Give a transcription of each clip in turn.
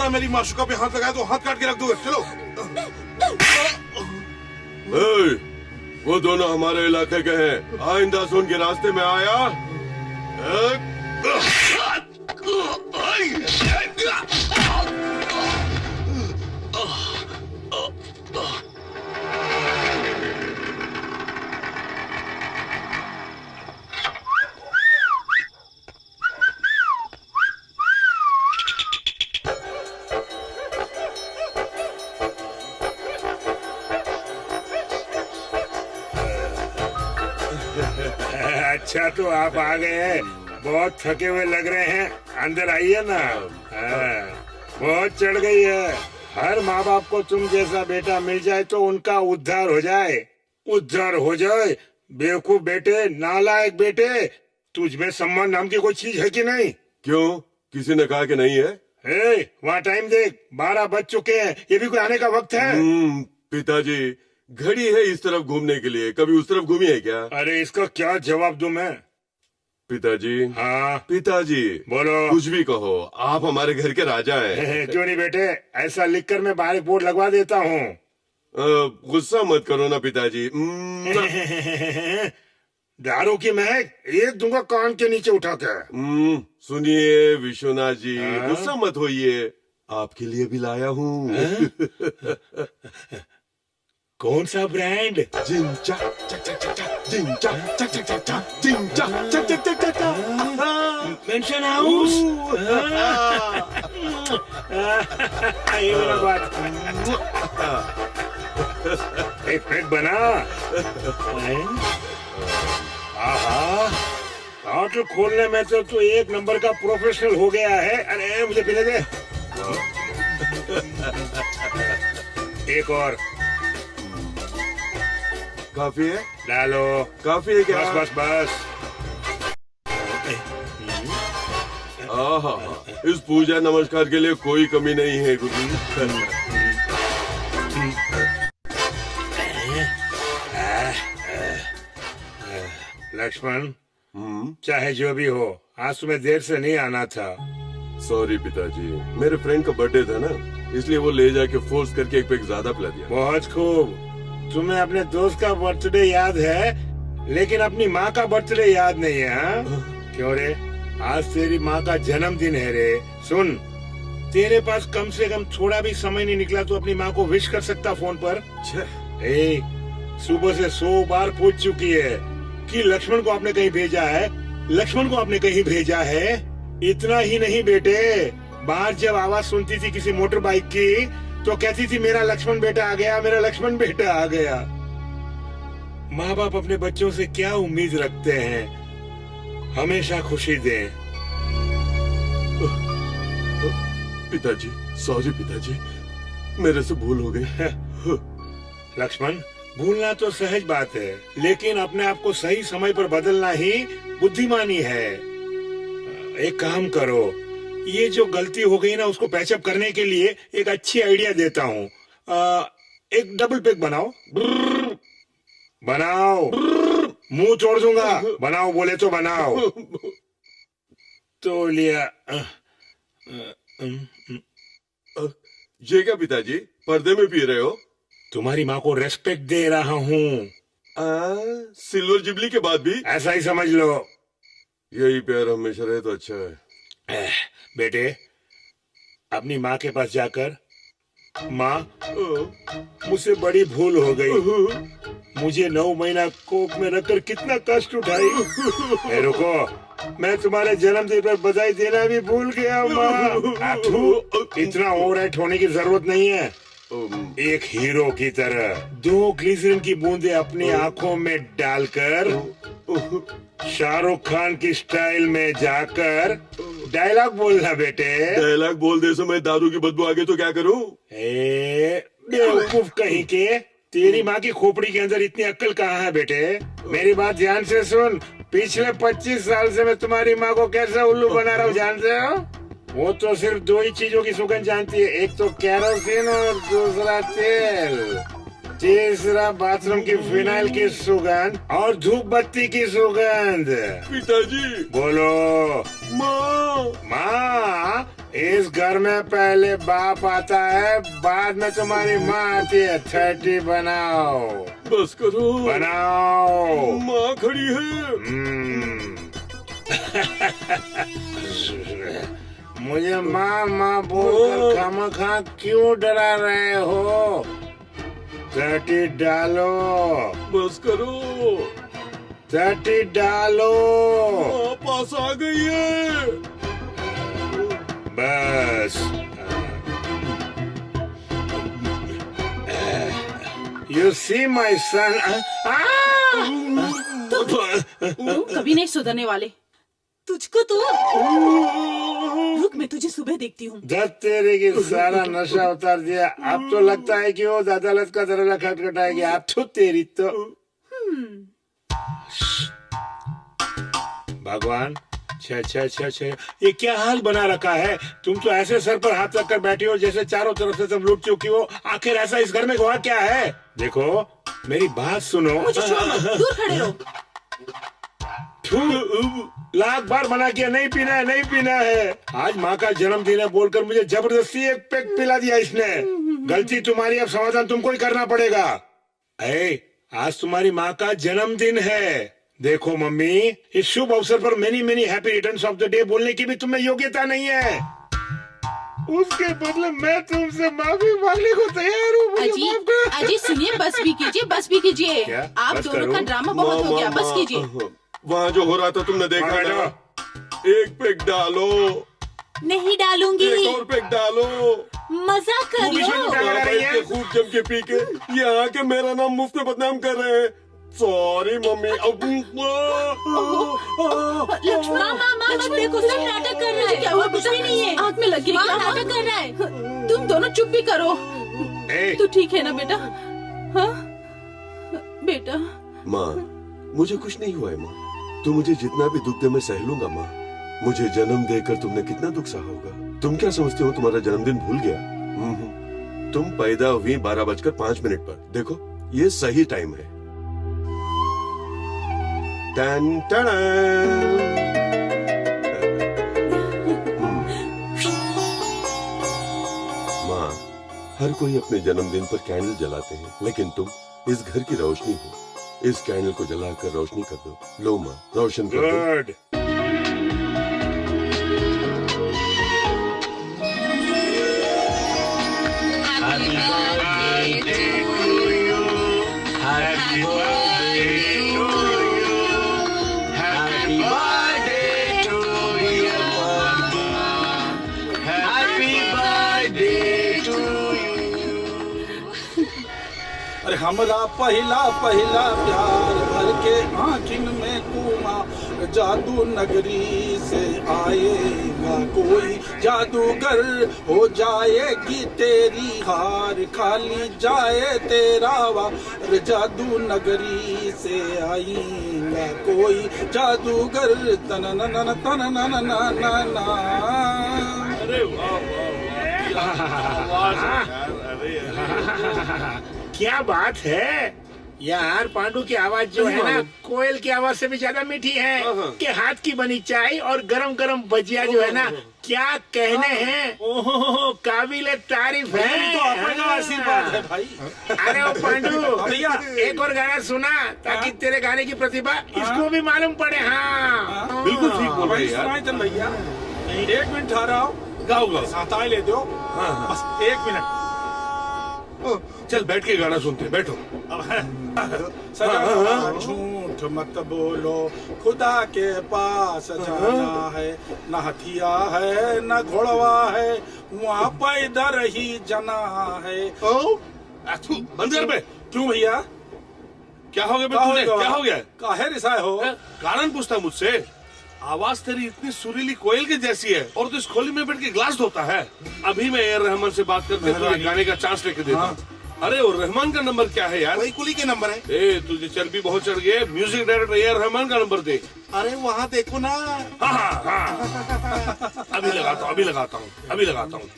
दोबारा मेरी माशुका पे हाथ लगाया तो हाथ काट के रख दूंगा। चलो। वो दोनों हमारे इलाके के हैं, आइंदा से उनके रास्ते में आया। अच्छा तो आप आ गए हैं, बहुत थके हुए लग रहे हैं, अंदर आइए ना। बहुत चढ़ गई है, हर माँ बाप को तुम जैसा बेटा मिल जाए तो उनका उद्धार हो जाए। उद्धार हो जाए? बेवकूफ बेटे, नालायक बेटे, तुझ में सम्मान नाम की कोई चीज है कि नहीं? क्यों, किसी ने कहा कि नहीं है? वहाँ टाइम देख, 12 बज चुके हैं, ये भी कोई आने का वक्त है? पिताजी, घड़ी है इस तरफ घूमने के लिए, कभी उस तरफ घूमी है क्या? अरे इसका क्या जवाब दूं मैं? पिताजी। हाँ पिताजी। बोलो। कुछ भी कहो, आप हमारे घर के राजा हैं। क्यों नहीं बेटे, ऐसा लिखकर मैं बाहर बोर्ड लगवा देता हूँ। गुस्सा मत करो ना पिताजी। दारू की महक एक दूंगा कान के नीचे उठा के। सुनिए विश्वनाथ जी, गुस्सा मत होइए, आपके लिए भी लाया हूँ। कौन सा ब्रांड? जिंचा चक चक चक चक, जिंचा चक चक चक चक, जिंचा चक चक चक चक, मेंशन हाउस। ये मेरा बात। एक प्लेट बना। आहा, होटल खोलने में तो तू एक नंबर का प्रोफेशनल हो गया है। अरे मुझे पीने दे। एक और। काफी है? डालो। काफी है क्या? बस बस बस। इस पूजा नमस्कार के लिए कोई कमी नहीं है गुरु। लक्ष्मण, चाहे जो भी हो, आज तुम्हें देर से नहीं आना था। सॉरी पिताजी, मेरे फ्रेंड का बर्थडे था ना, इसलिए वो ले जाके फोर्स करके एक पैक ज्यादा पिला दिया। बहुत खूब, तुम्हें अपने दोस्त का बर्थडे याद है, लेकिन अपनी माँ का बर्थडे याद नहीं है। हाँ? क्यों रे, आज तेरी माँ का जन्मदिन है रे। सुन, तेरे पास कम से कम थोड़ा भी समय नहीं निकला तो अपनी माँ को विश कर सकता फोन पर। सुबह से 100 बार पूछ चुकी है कि लक्ष्मण को आपने कहीं भेजा है, लक्ष्मण को आपने कहीं भेजा है। इतना ही नहीं बेटे, बाहर जब आवाज सुनती थी किसी मोटर बाइक की तो कहती थी मेरा लक्ष्मण बेटा आ गया, मेरा लक्ष्मण बेटा आ गया। माँ बाप अपने बच्चों से क्या उम्मीद रखते हैं? हमेशा खुशी दें। पिताजी, सॉरी पिताजी, मेरे से भूल हो गई। लक्ष्मण, भूलना तो सहज बात है, लेकिन अपने आप को सही समय पर बदलना ही बुद्धिमानी है। एक काम करो, ये जो गलती हो गई ना उसको पैचअप करने के लिए एक अच्छी आइडिया देता हूँ। एक डबल पैक बनाओ। बनाओ, मुंह तोड़ दूंगा। बनाओ बोले तो बनाओ। तो लिया। ये क्या पिताजी, पर्दे में पी रहे हो? तुम्हारी माँ को रेस्पेक्ट दे रहा हूँ। सिल्वर जुबली के बाद भी? ऐसा ही समझ लो। यही प्यार हमेशा रहे तो अच्छा है। बेटे, अपनी माँ के पास जाकर, माँ मुझसे बड़ी भूल हो गई, मुझे 9 महीना कोख में रखकर कितना कष्ट उठाई। रुको, मैं तुम्हारे जन्मदिन पर बधाई देना भी भूल गया माँ। इतना ओवरएक्ट होने की जरूरत नहीं है। एक हीरो की तरह 2 ग्लिसरीन की बूंदे अपनी आंखों में डालकर शाहरुख खान की स्टाइल में जाकर डायलॉग बोलना बेटे। डायलॉग बोल दे समय दारू की बदबू आ गई तो क्या करूं? बेवकूफ कहीं के, तेरी माँ की खोपड़ी के अंदर इतनी अक्ल कहाँ है बेटे? मेरी बात ध्यान से सुन, पिछले 25 साल से मैं तुम्हारी माँ को कैसा उल्लू बना रहा हूँ जानते हो? वो तो सिर्फ 2 ही चीजों की सुगंध जानती है, एक तो केरोसिन और दूसरा तेल, तीसरा बाथरूम की फिनाइल की सुगंध और धूप बत्ती की सुगंध। पिताजी। बोलो। माँ। माँ, इस घर में पहले बाप आता है, बाद में तुम्हारी माँ आती है। 30 बनाओ। बस करो। बनाओ। माँ खड़ी है। मुझे माँ माँ बोलकर खामखा क्यों डरा रहे हो? 30 डालो। बस करो। 30 डालो। माँ पास आ गई है। बस। You see my son? तुम कभी नहीं सुधरने वाले। तुझको तो रुक, मैं तुझे सुबह देखती हूँ। दत्त तेरे की सारा नशा उतार दिया। अब तो लगता है कि वो अदालत का दरवाजा खटखटाएगी। अब तो तेरी तो भगवान, छे ये क्या हाल बना रखा है? तुम तो ऐसे सर पर हाथ रखकर बैठी हो जैसे चारों तरफ से सब लूट चुकी हो। आखिर ऐसा इस घर में हुआ क्या है? देखो मेरी बात सुनो। मुझे छोड़ मत, दूर खड़े रहो। लाख बार मना किया, नहीं पीना है, नहीं पीना है। आज माँ का जन्मदिन है बोलकर मुझे जबरदस्ती एक पैक पिला दिया इसने। गलती तुम्हारी, अब समाधान तुमको ही करना पड़ेगा। आज तुम्हारी माँ का जन्मदिन है। देखो मम्मी, इस शुभ अवसर पर many happy returns of the day बोलने की भी तुम्हें योग्यता नहीं है। उसके बदले मैं तुमसे माफी मांगने को तैयार हूँ। अजी सुनिए, बस भी कीजिए, बस भी कीजिए। आप दोनों का ड्रामा बहुत हो गया, बस कीजिए। वहाँ जो हो रहा था तुमने देखा ना? एक पैक डालो। नहीं डालूंगी। एक और पैक डालो। मजाक कर रही हो। खूब जम के पी के यहाँ के मेरा नाम मुफ्त में बदनाम कर रहे हैं। Sorry mummy. लक्ष्मण देखो, सब नाटक कर रहा है। क्या हुआ? कुछ भी नहीं है। आँख में लगी क्या? नाटक कर रहा है। तुम दोनों चुप भी करो। तू ठीक है ना बेटा? हाँ बेटा। माँ, मुझे कुछ नहीं हुआ है माँ। तू मुझे जितना भी दुख दे मैं सह लूंगा माँ। मुझे जन्म देकर तुमने कितना दुख सहा होगा। तुम क्या समझते हो तुम्हारा जन्मदिन भूल गया? तुम पैदा हुई 12:05 पर। देखो ये सही टाइम है। टन टन। माँ, हर कोई अपने जन्मदिन पर कैंडल जलाते हैं, लेकिन तुम इस घर की रोशनी हो। इस कैंडल को जलाकर रोशनी कर दो। लो माँ, रोशन कर दो। अरे हमारा पहला प्यार भर के आँखिन में कुआं, जादू नगरी से आएगा कोई जादूगर, हो जाएगी तेरी हार, खाली जाए तेरा वार, जादू नगरी से आएगा कोई जादूगर, तन न न तन न न न न। अरे क्या बात है यार, पांडु की आवाज जो है ना, कोयल की आवाज से भी ज्यादा मीठी है। के हाथ की बनी चाय और गरम गरम भजिया जो है ना, क्या कहने हैं, ओहो काबिल तारीफ है। तो अपना आशीर्वाद है भाई। अरे ओ पांडु भैया, एक और गाना सुना ताकि तेरे गाने की प्रतिभा इसको भी मालूम पड़े। हाँ बिल्कुल ठीक बोल रहे यार भैया। 1 मिनट ठहराओ, गाओ गाओ, साताई ले दो। बस 1 मिनट। चल बैठ के गाना सुनते, बैठो। सजना झूठ मत बोलो, खुदा के पास जाना है, न हथिया है न घोड़वा है, वहाँ पैदल ही जना है। मंदिर में क्यों भैया, क्या हो गया? क्या हो गया? काहे रिसाए हो? कारण पूछता मुझसे। आवाज तेरी इतनी सुरीली कोयल की जैसी है और तू इस खोली में बैठ के ग्लास धोता है। अभी मैं ए रहमान से बात करके तुझे गाने का चांस लेके देता हूँ। अरे और रहमान का नंबर क्या है यार? वही कुली के नंबर है। ए तुझे चर्बी बहुत चढ़ गई है, म्यूजिक डायरेक्टर ए रहमान का नंबर दे। अरे वहाँ देखो ना। हाँ अभी लगाता हूँ।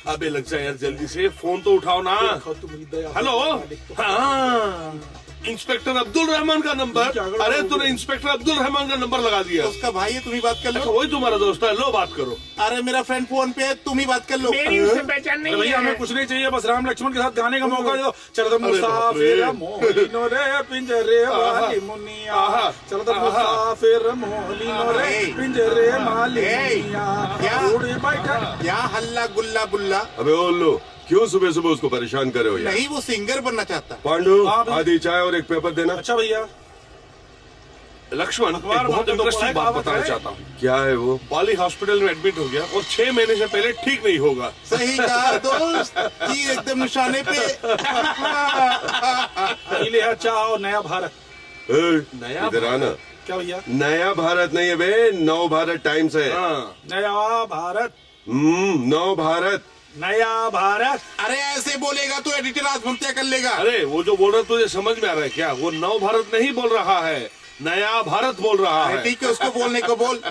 अबे लग जाए यार जल्दी से, फोन तो उठाओ ना। हेलो। हाँ इंस्पेक्टर अब्दुल रहमान का नंबर। अरे तूने इंस्पेक्टर अब्दुल रहमान का नंबर लगा दिया। उसका भाई है, तुम ही बात कर लो। वही तुम्हारा दोस्त है, लो बात करो। अरे मेरा फ्रेंड फोन पे है, तुम ही बात कर लो। मेरी उससे पहचान नहीं भैया है। हमें कुछ नहीं चाहिए, बस राम लक्ष्मण के साथ गाने का मौका दो। चलो तो मुसाफिर मोहलिनो रे पिंजरे वाली मुनिया, चलो तो मुसाफिर मोहलिनो रे पिंजरे वाली मुनिया, उड़ बैठा। क्या हल्ला गुल्ला बुल्ला? अबे ओल्लू, क्यों सुबह सुबह उसको परेशान करे हो यार? नहीं, वो सिंगर बनना चाहता। पांडु, हाँ भाई। आधी चाय और एक पेपर देना। अच्छा भैया, लक्ष्मण, एक बहुत इंटरेस्टिंग बात बताना चाहता हूँ। क्या है वो? पाली हॉस्पिटल में एडमिट हो गया और 6 महीने से पहले ठीक नहीं होगा। सही कहा दोस्त, तीर एकदम निशाने पे। ले चाओ नया भारत। नया इधर आना। क्या भैया? नया भारत नहीं है बे, नव भारत टाइम्स है। नया भारत, नव भारत। नया भारत। अरे ऐसे बोलेगा तो एडिटर आत्महत्या कर लेगा। अरे वो जो बोल रहा है तुझे समझ में आ रहा है क्या? वो नव भारत नहीं बोल रहा है, नया भारत बोल रहा है। ठीक है, उसको बोलने को बोल।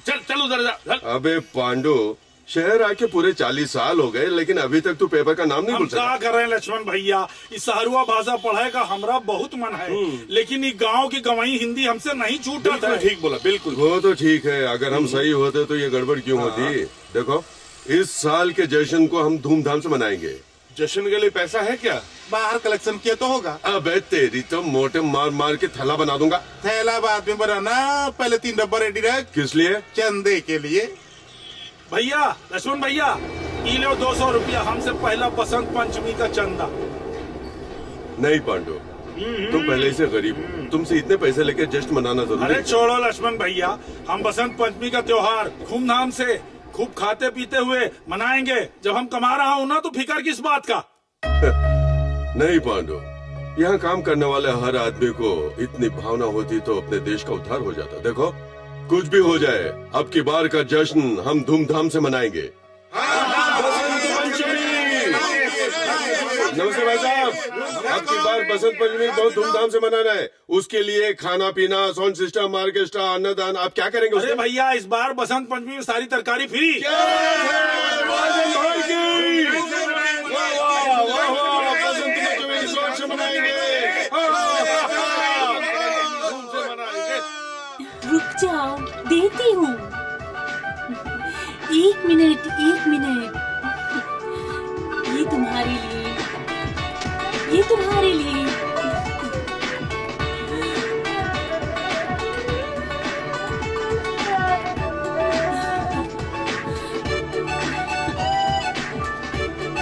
चल उधर जा। चल। अबे पांडु, शहर आके पूरे 40 साल हो गए, लेकिन अभी तक तू पेपर का नाम नहीं हम बोल क्या सका। कर रहे हैं लक्ष्मण भैया, इस सहरुआ भाषा पढ़ाई का हमरा बहुत मन है, लेकिन ये गांव की गवाही हिंदी हमसे नहीं छूटता बिल्कुल है। ठीक बोला, बिल्कुल। वो तो ठीक है, अगर हम सही होते तो ये गड़बड़ क्यों होती? देखो, इस साल के जश्न को हम धूमधाम से मनाएंगे। जश्न के लिए पैसा है क्या? बाहर कलेक्शन किया तो होगा। अबे तेरी तो मोटे मार मार के थैला बना दूंगा। थैला बाद में बनाना, पहले 3 डब्बा रेडी रख। किस लिए? चंदे के लिए। भैया, लक्ष्मण भैया, ये लो 200 रुपया हमसे पहला बसंत पंचमी का चंदा। नहीं पांडु, तुम पहले से गरीब हो, तुमसे इतने पैसे लेके जश्न मनाना जरूरी अरे है। छोड़ो लक्ष्मण भैया, हम बसंत पंचमी का त्योहार धूमधाम से खूब खाते पीते हुए मनाएंगे। जब हम कमा रहा हूँ ना, तो फिकर किस बात का? नहीं पांडु, यहाँ काम करने वाले हर आदमी को इतनी भावना होती तो अपने देश का उद्धार हो जाता। देखो, कुछ भी हो जाए, अब की बार का जश्न हम धूमधाम से मनाएंगे। नमस्ते भाई साहब, अब की बार बसंत पंचमी बहुत धूमधाम से मनाना है। उसके लिए खाना पीना, साउंड सिस्टम, ऑर्केस्ट्रा, अन्नदान, आप क्या करेंगे? अरे भैया, इस बार बसंत पंचमी में सारी तरकारी फ्री। रुक जाओ, देती हूँ। 1 मिनट, 1 मिनट। ये तुम्हारे लिए, ये तुम्हारे लिए।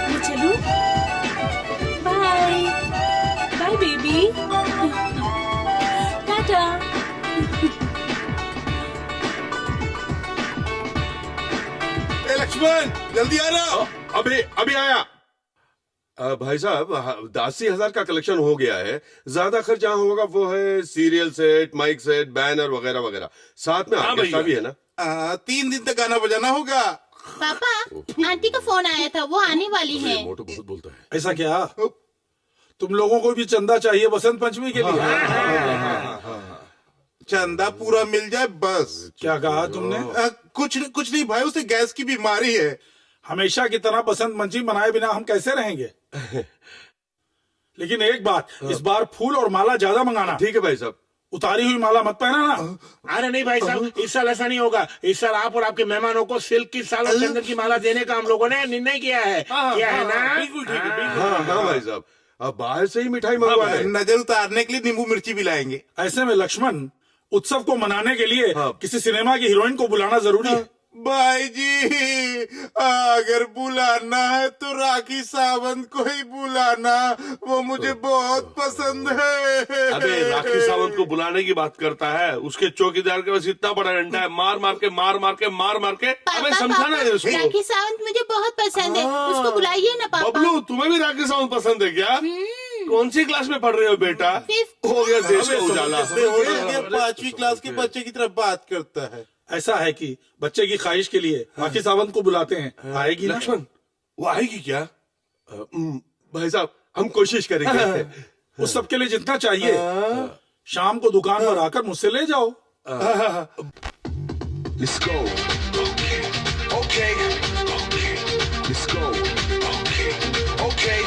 मैं चलूं? Bye bye baby, tata. Lakshman, जल्दी आ रहा। अभी आया। भाई साहब, 80,000 का कलेक्शन हो गया है। ज्यादा खर्च जहाँ होगा वो है serial set, mic set, banner वगैरह वगैरह। साथ में ऑर्केस्ट्रा भी है ना। 3 दिन तक गाना बजाना होगा। पापा, आंटी का फोन आया था, वो आने वाली है। मोटू बहुत बोलता है। ऐसा क्या? तुम लोगों को भी चंदा चाहिए बसंत पंचमी के लिए? चंदा पूरा मिल जाए बस। क्या कहा तुमने? कुछ नहीं भाई, उसे गैस की बीमारी है। हमेशा की तरह बसंत पंचमी मनाए बिना हम कैसे रहेंगे? लेकिन एक बात, इस बार फूल और माला ज्यादा मंगाना। ठीक है भाई साहब। उतारी हुई माला मत पहना ना। अरे नहीं भाई साहब, इस साल ऐसा नहीं होगा। इस साल आप और आपके मेहमानों को सिल्क की साल और चंदन की माला देने का हम लोगों ने निर्णय किया है। क्या है ना? बिल्कुल ठीक है, बिल्कुल। हाँ भाई साहब, अब बाहर से ही मिठाई मंगवा है। नजर उतारने के लिए नींबू मिर्ची भी लाएंगे। ऐसे में लक्ष्मण, उत्सव को मनाने के लिए हाँ। किसी सिनेमा की हीरोइन को बुलाना जरूरी है। भाई जी, अगर बुलाना है तो राखी सावंत को ही बुलाना, वो मुझे बहुत पसंद है। अबे राखी सावंत को बुलाने की बात करता है, उसके चौकीदार के पास इतना बड़ा डंडा है, मार मार के। अबे समझा ना इसको। राखी सावंत मुझे बहुत पसंद है, उसको बुलाइए ना पापा। बबलू, तुम्हें भी राखी सावंत पसंद है क्या? कौन सी क्लास में पढ़ रहे हो बेटा? 5th। हो गया देश का उजाला। 5वीं क्लास के बच्चे की तरफ बात करता है। ऐसा है कि बच्चे की ख्वाहिश के लिए राखी सावंत को बुलाते हैं। आएगी ना? लक्ष्मण, वो आएगी क्या? भाई साहब, हम कोशिश करेंगे। उस सब के लिए जितना चाहिए शाम को दुकान पर आकर मुझसे ले जाओ। Let's go. Okay. Let's go. Okay.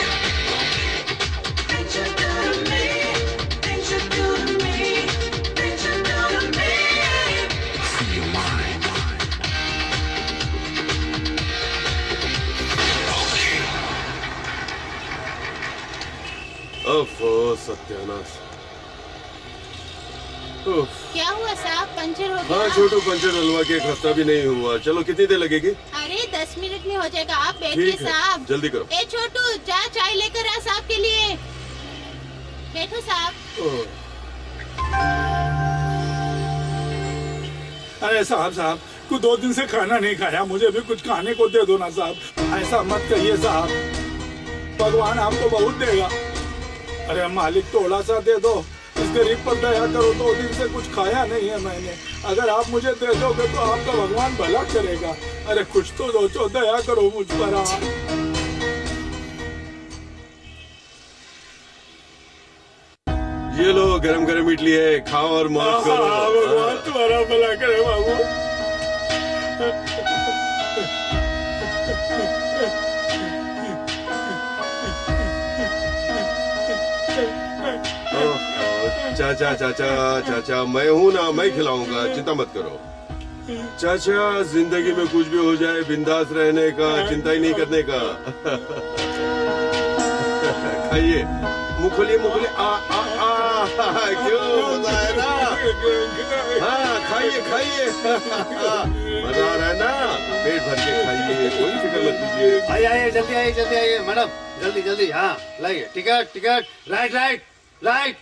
ओफो सत्यानाश। उफ। क्या हुआ साहब, पंचर हो गया? हाँ छोटू, पंचर डलवा के एक हफ्ता भी नहीं हुआ। चलो कितनी देर लगेगी? अरे 10 मिनट में हो जाएगा, आप बैठिए ठीक है, साहब। जल्दी करो। ए छोटू, जा चाय लेकर आ साहब के लिए। बैठो साहब। अरे साहब कुछ 2 दिन से खाना नहीं खाया, मुझे भी कुछ खाने को दे दो ना साहब। ऐसा मत कहिए साहब, भगवान आपको बहुत देगा। अरे मालिक थोड़ा सा दे दो, इस गरीब पर दया करो। 2 दिन से कुछ खाया नहीं है मैंने, अगर आप मुझे दे दोगे तो आपका भगवान भला करेगा। अरे कुछ तो सोचो, दया करो मुझ पर आप। ये लो गरम गरम इडली है, खाओ और मौज करो। भगवान तुम्हारा भला करे बाबू। चाचा चाचा चाचा, मैं हूँ ना, मैं खिलाऊंगा, चिंता मत करो। चाचा जिंदगी में कुछ भी हो जाए, बिंदास रहने का, चिंता ही नहीं करने का। खाइए, मुँह खोलिए, मुँह खोलिए। आ आ आ, क्यों मजा है ना? हाँ खाइए खाइए, मजा आ रहा है ना? पेट भर के खाइए, कोई फिक्र मत कीजिए। आइए जल्दी आइए मैडम, जल्दी जल्दी। हाँ लाइए, ticket right right right.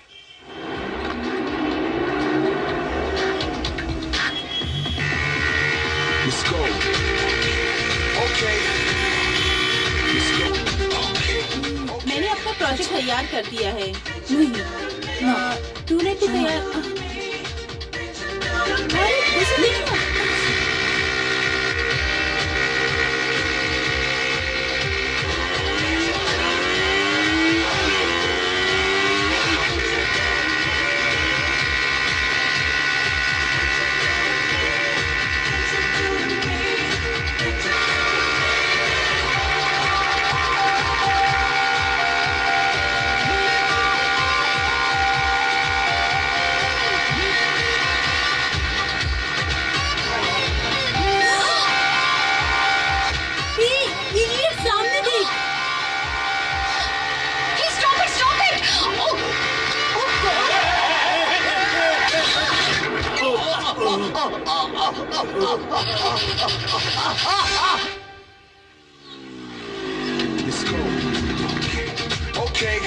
Let's go. Okay. Let's go. Okay. मैंने अपना प्रोजेक्ट तैयार कर दिया है। नहीं, तूने भी तैयार? अरे उसे देखो। Let's go. Okay.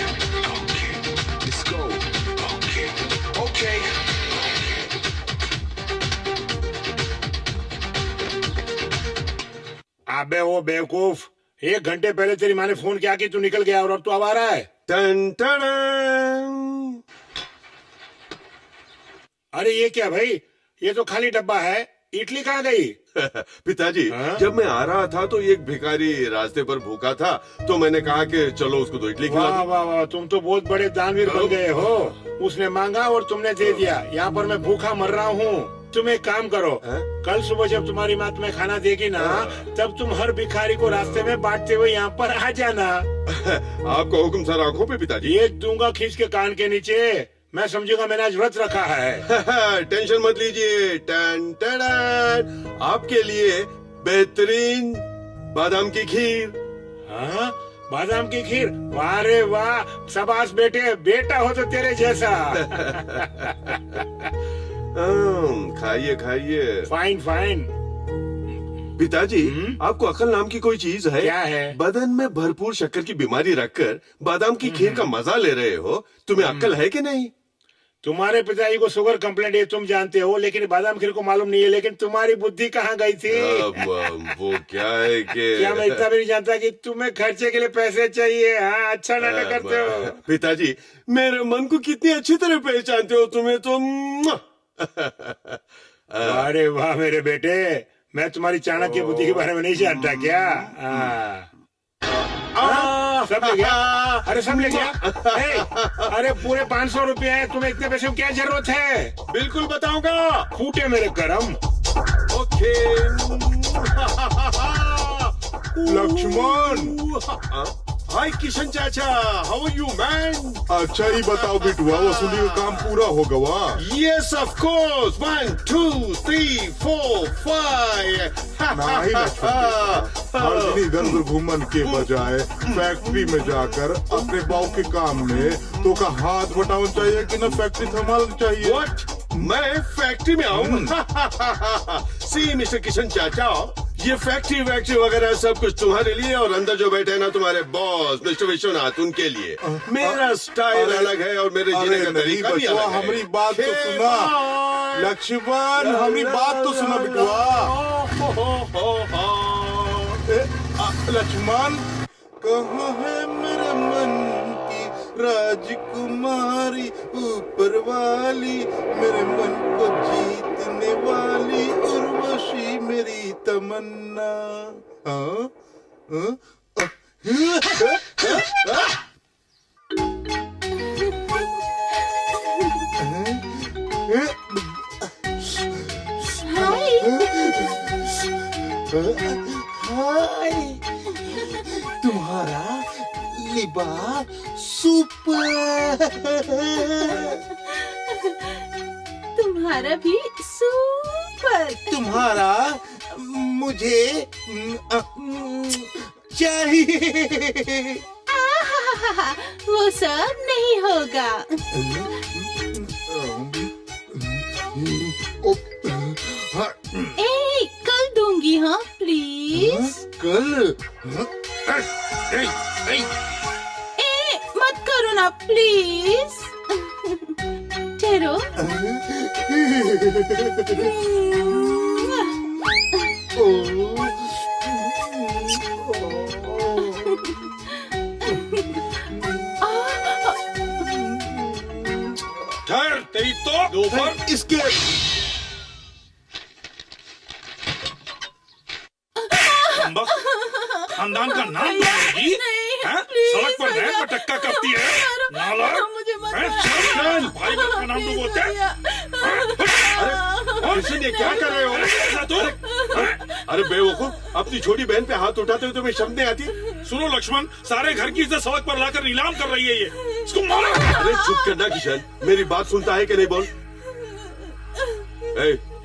Let's go. Okay. अबे वो बेवकूफ, 1 घंटे पहले तेरी माँ ने फोन किया कि तू निकल गया और अब तू अब आ रहा है। टन टन। अरे ये क्या भाई, ये तो खाली डब्बा है, इडली कहाँ गई? पिताजी, हाँ? जब मैं आ रहा था तो एक भिखारी रास्ते पर भूखा था, तो मैंने कहा कि चलो उसको 2 इडली खिला वाह दो। वाह वाह, तुम तो बहुत बड़े दानवीर बन गए हो। उसने मांगा और तुमने दे दिया। यहाँ पर मैं भूखा मर रहा हूँ। तुम एक काम करो, कल सुबह जब तुम्हारी माँ तुम्हें खाना देगी ना, तब तुम हर भिखारी को रास्ते में बांटते हुए यहाँ पर आ जाना। आपका हुक्म सर आंखों पे पिताजी। ये दूंगा खींच के कान के नीचे, मैं समझूंगा मैंने आज व्रत रखा है। टेंशन मत लीजिए। टन टन, आपके लिए बेहतरीन बादाम की खीर। हाँ, बादाम की खीर, वाह रे वाह, शाबाश बेटे, बेटा हो तो तेरे जैसा। खाइए खाइए। Fine fine. पिताजी, आपको अकल नाम की कोई चीज है? क्या है? बदन में भरपूर शक्कर की बीमारी रखकर बादाम की खीर का मजा ले रहे हो। तुम्हें अक्ल है कि नहीं? तुम्हारे पिताजी को शुगर कंप्लेंट है, तुम जानते हो, लेकिन बादाम खीर को मालूम नहीं है। लेकिन तुम्हारी बुद्धि कहाँ गई थी? वो क्या है कि क्या मैं इतना भी नहीं जानता कि तुम्हें खर्चे के लिए पैसे चाहिए? हाँ, अच्छा नाटक करते हो। पिताजी, मेरे मन को कितनी अच्छी तरह पहचानते हो। तुम्हें तो अरे वाह मेरे बेटे, मैं तुम्हारी चाणक्य बुद्धि के बारे में नहीं जानता क्या? सब ले गया? अरे सब ले गया? अरे पूरे 500 रुपए है, तुम्हें इतने पैसे की क्या जरूरत है? बिल्कुल बताऊंगा। फूटे मेरे करम। ओके। लक्ष्मण, हाय किशन चाचा, हाउ आर यू मैन? अच्छा ही बताओ बिटुआ, वसूली का काम पूरा हो गवा? Yes of course, 1 2 3 4 5। नहीं लक्ष्मण, हर दिन इधर उधर घूमन के बजाय फैक्ट्री में जाकर अपने बाऊ के काम में तो का हाथ बटाना चाहिए कि ना फैक्ट्री संभालना चाहिए? व्हाट? मैं फैक्ट्री में आऊँ? सी मिस्टर किशन चाचा, ये फैक्ट्री वगैरह सब कुछ तुम्हारे लिए, और अंदर जो बैठे हैं ना तुम्हारे बॉस मिस्टर विश्वनाथ, उनके लिए। मेरा स्टाइल अलग है और मेरे जीने का तरीका भी अलग है। हमारी बात तो सुना लक्ष्मण, हमारी बात तो सुना बिटुआ। लक्ष्मण, कहाँ है मेरे मन की राजकुमारी, ऊपर वाली मेरे मन को जीतने वाली उर्वशी मेरी तमन्ना। हाँ? हाँ? हाय, तुम्हारा लिबास सुपर, तुम्हारा भी सुपर, तुम्हारा मुझे चाहिए। आहाहाहा, वो सब नहीं होगा। ए, कल दूंगी हाँ प्लीज। कल? ए, मत करो ना प्लीज। ठहरो। ठहर, तेरी तो दोपहर इसके खानदान का नाम करेगी? सड़क पर रैन पर टक्का करती है, नालायक। भाई का नाम तो बोलते हैं। किशन, ये क्या कर रहे हो? अरे बेवकूफ, अपनी छोटी बहन पे हाथ उठाते हुए तुम्हें शर्म नहीं आती? सुनो लक्ष्मण, सारे घर की इज्जत सड़क पर लाकर नीलाम कर रही है ये। इसको मारो। अरे चुप करना किशन, मेरी बात सुनता है कि नहीं बोल?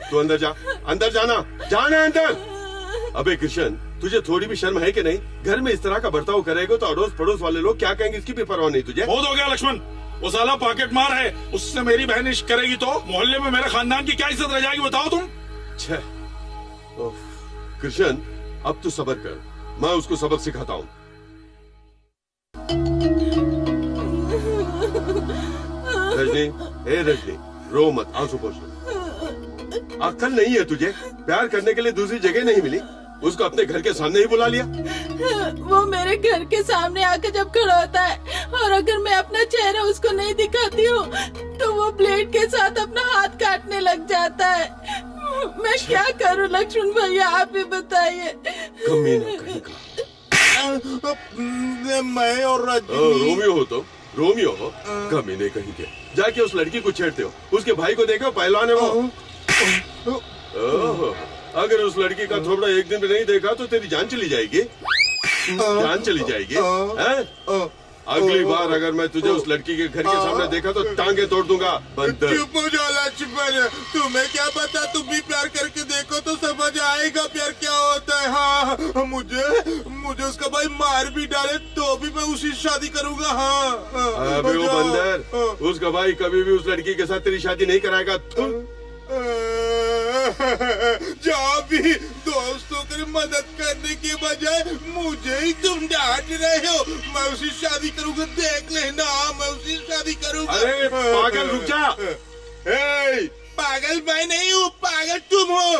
तू अंदर जा, अंदर जाना, जाना अंदर। अबे किशन, तुझे थोड़ी भी शर्म है कि नहीं? घर में इस तरह का बर्ताव करेगा तो अड़ोस पड़ोस वाले लोग क्या कहेंगे, इसकी भी परवाह नहीं तुझे? बहुत हो गया लक्ष्मण, वो साला पॉकेट मार है, उससे मेरी बहन इश्क करेगी तो मोहल्ले में मेरे खानदान की क्या इज्जत रह जाएगी बताओ तुम? कृष्ण, अब तू सब्र कर, मैं उसको सबक सिखाता हूँ। रजनी, ए रजनी, रो मत, आंसू पोंछ लो। अक्ल नहीं है तुझे? प्यार करने के लिए दूसरी जगह नहीं मिली? उसको अपने घर के सामने ही बुला लिया। वो मेरे घर के सामने आकर जब खड़ा होता है और अगर मैं अपना चेहरा उसको नहीं दिखाती हूँ तो वो ब्लेड के साथ अपना हाथ काटने लग जाता है। मैं क्या करूँ लक्ष्मण भैया, आप ही बताइए। कमीना कहीं का। मैं और रजनी रोमियो हो तो रोमियो हो, कमीने कहीं के। जाके उस लड़की को छेड़ते हो, उसके भाई को देखो, पहलवान है वो। अगर उस लड़की का थोबड़ा एक दिन में नहीं देखा तो तेरी जान चली जाएगी, जान चली जाएगी। अगली बार अगर मैं तुझे उस लड़की के घर के सामने देखा तो टांगे तोड़ दूंगा। बंदर। चुप हो जाओ लक्ष्मण, तुम्हें क्या पता, तुम भी प्यार करके देखो तो समझ आएगा प्यार क्या होता है। हाँ, मुझे उसका भाई मार भी डाले तो भी मैं उसी शादी करूंगा। हाँ, अबे वो बंदर, उसका भाई कभी भी उस लड़की के साथ तेरी शादी नहीं कराएगा। जहाँ भी दोस्तों की मदद करने के बजाय मुझे ही तुम डांट रहे हो। मैं उसी शादी करूंगा, देख लेना, मैं उसी शादी करूंगा। अरे पागल, रुक जा। पागल मैं नहीं हूँ, पागल तुम हो।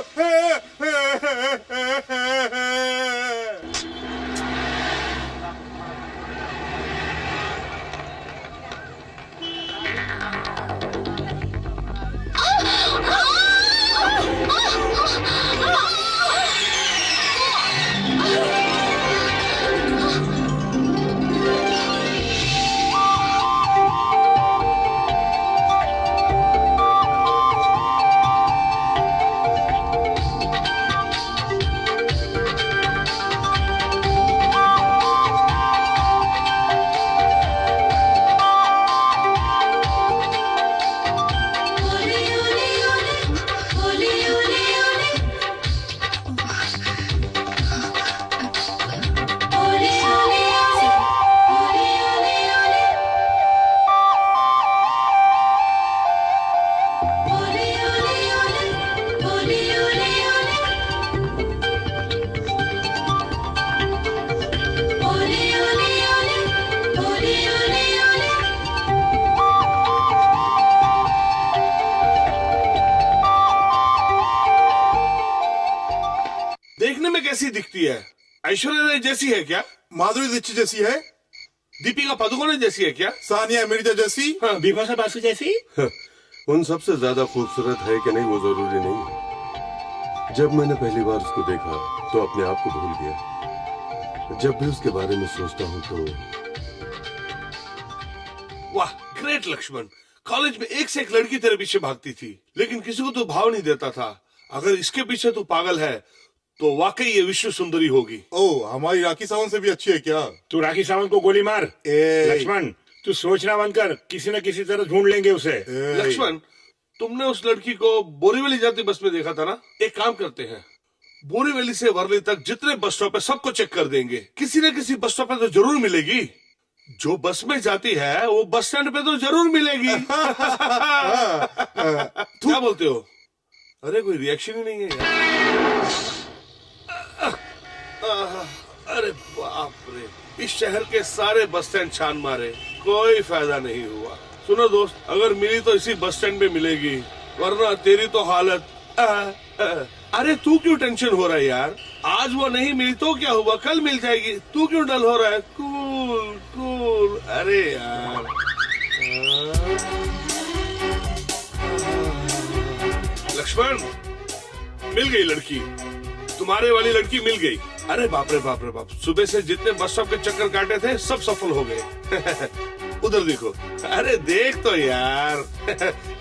देखने में कैसी दिखती है? ऐश्वर्या राय जैसी है क्या? माधुरी दीक्षित जैसी है? दीपिका पादुकोण जैसी है क्या? सानिया मिर्जा जैसी? बिपाशा बासु जैसी? उन सबसे ज्यादा खूबसूरत है कि नहीं वो जरूरी नहीं है। जब मैंने पहली बार उसको देखा तो अपने आप को भूल गया। जब भी उसके बारे में सोचता हूँ तो वाह, ग्रेट लक्ष्मण। कॉलेज में एक से एक लड़की तेरे पीछे भागती थी, लेकिन किसी को तो भाव नहीं देता था। अगर इसके पीछे तू पागल है तो वाकई ये विश्व सुंदरी होगी। ओह, हमारी राखी सावंत से भी अच्छी है क्या? तू राखी सावंत को गोली मार। लक्ष्मण, तू सोचना बंद कर, किसी न किसी तरह ढूंढ लेंगे उसे। लक्ष्मण, तुमने उस लड़की को बोरीवली जाती बस में देखा था ना? एक काम करते हैं, बोरीवली से वर्ली तक जितने बस स्टॉप है सबको चेक कर देंगे। किसी न किसी बस स्टॉप पे तो जरूर मिलेगी। जो बस में जाती है वो बस स्टैंड पे तो जरूर मिलेगी। क्या बोलते हो? अरे कोई रिएक्शन ही नहीं है यार। अरे बाप रे, इस शहर के सारे बस स्टैंड छान मारे, कोई फायदा नहीं हुआ। सुनो दोस्त, अगर मिली तो इसी बस स्टैंड पे मिलेगी, वरना तेरी तो हालत। अरे तू क्यों टेंशन हो रहा है यार? आज वो नहीं मिली तो क्या हुआ, कल मिल जाएगी। तू क्यों डल हो रहा है? Cool cool. अरे यार, लक्ष्मण, मिल गई लड़की, तुम्हारे वाली लड़की मिल गई। अरे बाप रे बाप रे बाप, सुबह से जितने बस स्टॉप के चक्कर काटे थे सब सफल हो गए। उधर देखो, अरे देख तो यार।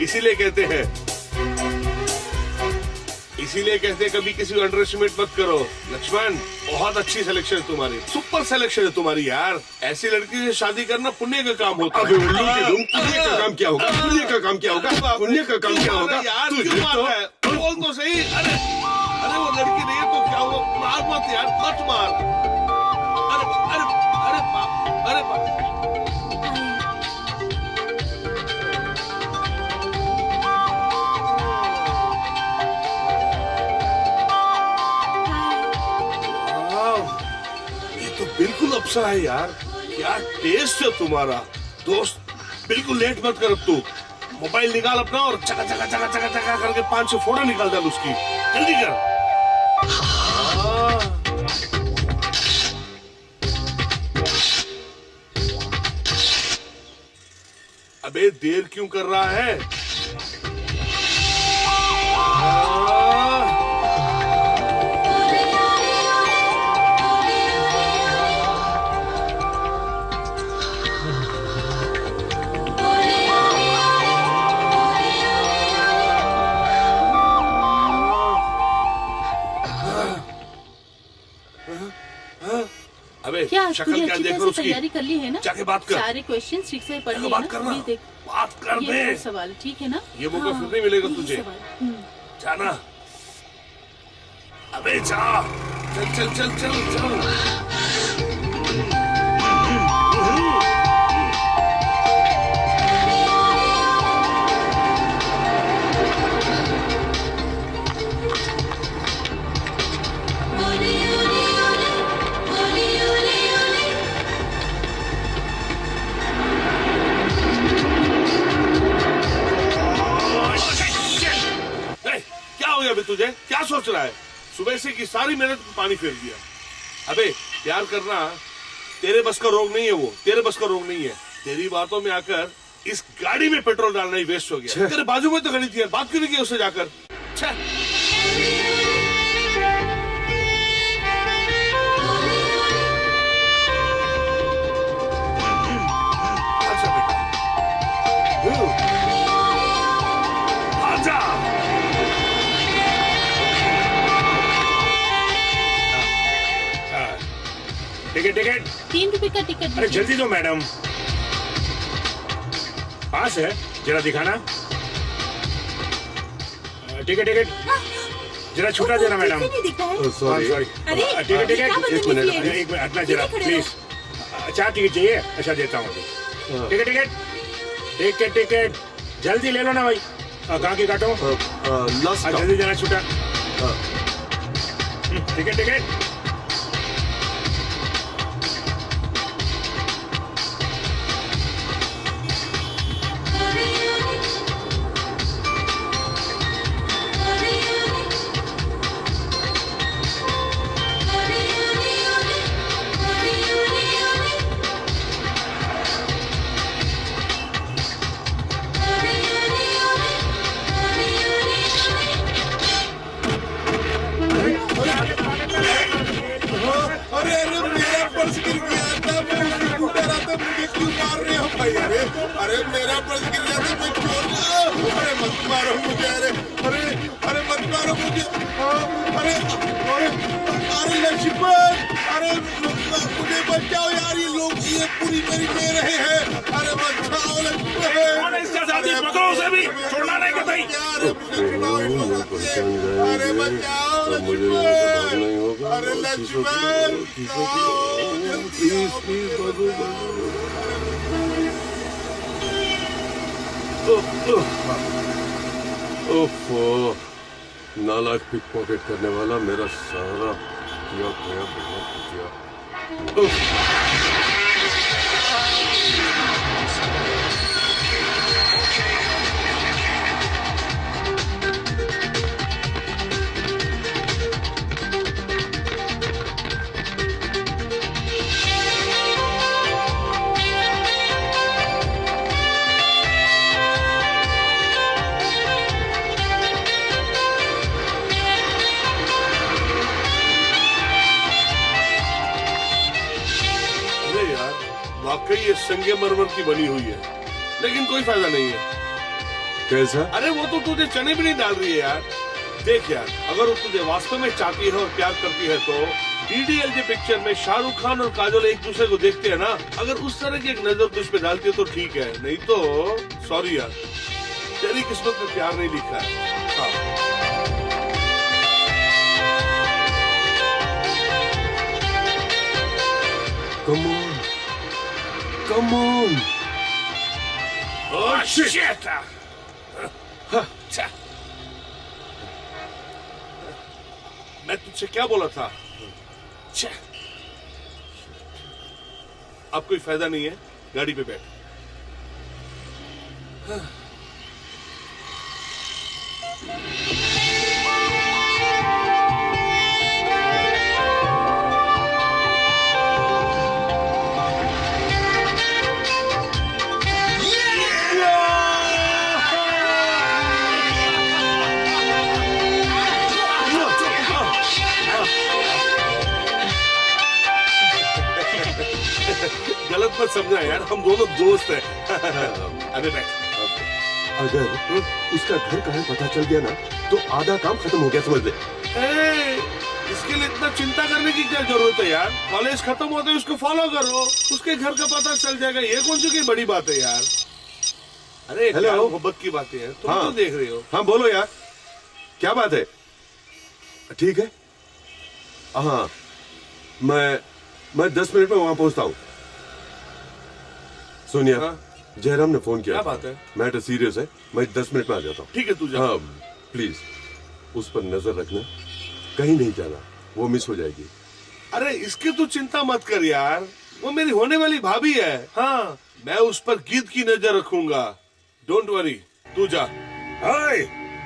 इसीलिए कहते हैं कभी किसी को अंडर एस्टिमेट मत करो। लक्ष्मण, बहुत अच्छी सिलेक्शन है तुम्हारी, सुपर सिलेक्शन है तुम्हारी यार। ऐसी लड़की से शादी करना पुण्य का काम होता है। पुण्य का काम क्या होगा? पुण्य का काम क्या होगा? पुण्य का काम क्या होगा यार? क्यों मार रहा है? बोल तो सही। अरे वो लड़की नहीं है तो क्या हुआ? मार मत यार, मत मार। अरे बाप, अरे बाप। बिल्कुल अप्सरा है यार, क्या टेस्ट है तुम्हारा। दोस्त, बिल्कुल लेट मत कर। तू मोबाइल निकाल अपना और चका चका चका चका चका करके 5-6 फोटो निकाल डाल उसकी, जल्दी कर। अबे देर क्यों कर रहा है? अबे क्या शक्ल क्या देख रहा उसकी? तैयारी कर ली है ना? जाके बात कर। सारे क्वेश्चन ठीक से पढ़ लिए बात ना? करना, ये देख, बात कर ये बे। सवाल ठीक है ना? ये मौका हाँ, फिर नहीं मिलेगा यही तुझे। सवाल। जाना। अबे जा, चल चल चल चल चल। अबे तुझे क्या सोच रहा है? सुबह से की सारी मेहनत पे पानी फेर दिया। अबे प्यार करना तेरे बस का रोग नहीं है, वो तेरे बस का रोग नहीं है। तेरी बातों में आकर इस गाड़ी में पेट्रोल डालना ही वेस्ट हो गया। तेरे बाजू में तो खड़ी थी यार, बात क्यों नहीं की उससे जाकर? अच्छा बेटा, आजा। टिकट 3 रुपए का टिकट। अरे जल्दी दो मैडम, पास है, जरा दिखाना। टिकट जरा छुटा देना मैडम। सॉरी। टिकट एक मिनट, एक मिनट हटना जरा प्लीज। 4 टिकट चाहिए? अच्छा देता हूँ अभी। टिकट जल्दी ले लो ना भाई। कहाँ की काटो? जल्दी देना छुटा। टिकट भाई अरे मेरा पर्स गिर गया था मैं चोर। अरे मत मारो मुझे। अरे मत मारो मुझे। अरे लक्ष्मण अरे मुझे बचाओ यार, ये लोग ये पूरी मेरी ले रहे हैं। अरे बचाओ लक्ष्मण। इसका साथी पकड़ो उसे भी, छोड़ना नहीं कतई। अरे बचाओ लक्ष्मण। अरे लक्ष्मण ओफो, नालायक पिक पॉकेट करने वाला मेरा सारा किया किया। वाकई ये संगमरमर की बनी हुई है, लेकिन कोई फायदा नहीं है। कैसा? अरे वो तो तुझे चने भी नहीं डाल रही है यार। देख यार, अगर वो तुझे वास्तव में चाहती है और प्यार करती है तो डीडीएलजे पिक्चर में शाहरुख खान और काजोल एक दूसरे को देखते हैं ना, अगर उस तरह की एक नजर तुझ पे डालती है तो ठीक है, नहीं तो सॉरी यार, तेरी किस्मत में प्यार नहीं लिखा है। हाँ। Come on. Come on. Oh shit! मैं तुझसे क्या बोला था? अब कोई फायदा नहीं है, गाड़ी पे बैठ। गलत मत समझा यार, हम दोनों दोस्त हैं। अबे बैठ। अगर उसका घर कहाँ पता चल गया ना तो आधा काम खत्म हो गया, समझ ले। इसके लिए इतना चिंता करने की क्या जरूरत है यार? कॉलेज खत्म होते ही उसको फॉलो करो, उसके घर का पता चल जाएगा, ये कौन सी की बड़ी बात है यार। अरे हेलो, मोहब्बत की बातें हैं, तुम तो देख रहे हो। हाँ बोलो यार, क्या बात है? ठीक है, हाँ मैं 10 मिनट में वहां पहुंचता हूँ। सोनिया, जयराम ने फोन किया। क्या बात है? मैटर सीरियस है, मैं 10 मिनट में आ जाता हूँ। ठीक है, तू जा। हाँ प्लीज उस पर नजर रखना, कहीं नहीं जाना, वो मिस हो जाएगी। अरे इसकी तू चिंता मत कर यार, वो मेरी होने वाली भाभी है। हाँ, मैं उस पर गीत की नजर रखूंगा, डोंट वरी, तू जा।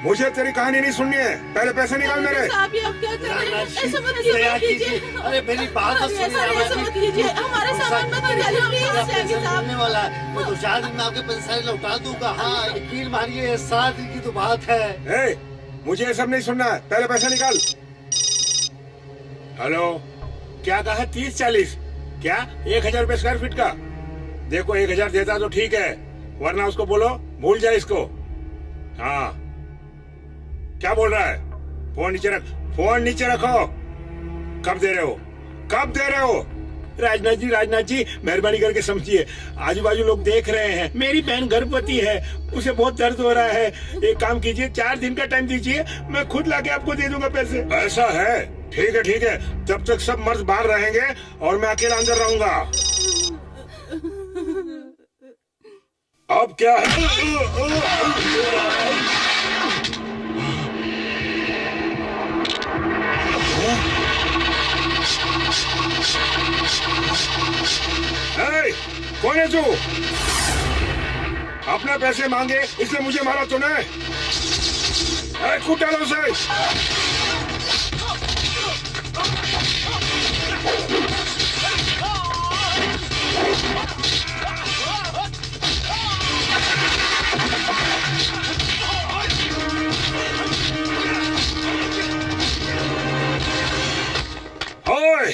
मुझे तेरी कहानी नहीं सुननी है, पहले पैसे निकाल मेरे। साहब, ये आप क्या कर रहे हैं? ऐसा मत कीजिए। अरे मेरी बात तो सुनिए। ऐसा मत कीजिए, हमारा सामान मत निकालिए प्लीज। सामने वाला है, मैं 2-4 दिन में आपके पैसे सारे लौटा दूंगा। हाँ यकीन मानिए, 7 दिन की तो बात है। मुझे ये सब नहीं सुनना है, पहले पैसा निकाल। हेलो, क्या कहा? 30-40 क्या? 1000 रुपए स्क्वायर फीट का? देखो 1000 देता तो ठीक है, वरना उसको बोलो भूल जाए इसको। हाँ, क्या बोल रहा है? फोन नीचे रख, फोन नीचे रखो। कब दे रहे हो? कब दे रहे हो? राजनाथ जी मेहरबानी करके समझिए, आजू बाजू लोग देख रहे हैं, मेरी बहन गर्भवती है, उसे बहुत दर्द हो रहा है। एक काम कीजिए, 4 दिन का टाइम दीजिए, मैं खुद लाके आपको दे दूंगा पैसे। ऐसा है? ठीक है, तब तक सब मर्द बाहर रहेंगे और मैं अकेला अंदर रहूंगा। अब क्या है? कौन है तू? अपने पैसे मांगे इसलिए मुझे मारा तूने? कूद डालो उसे। ओए!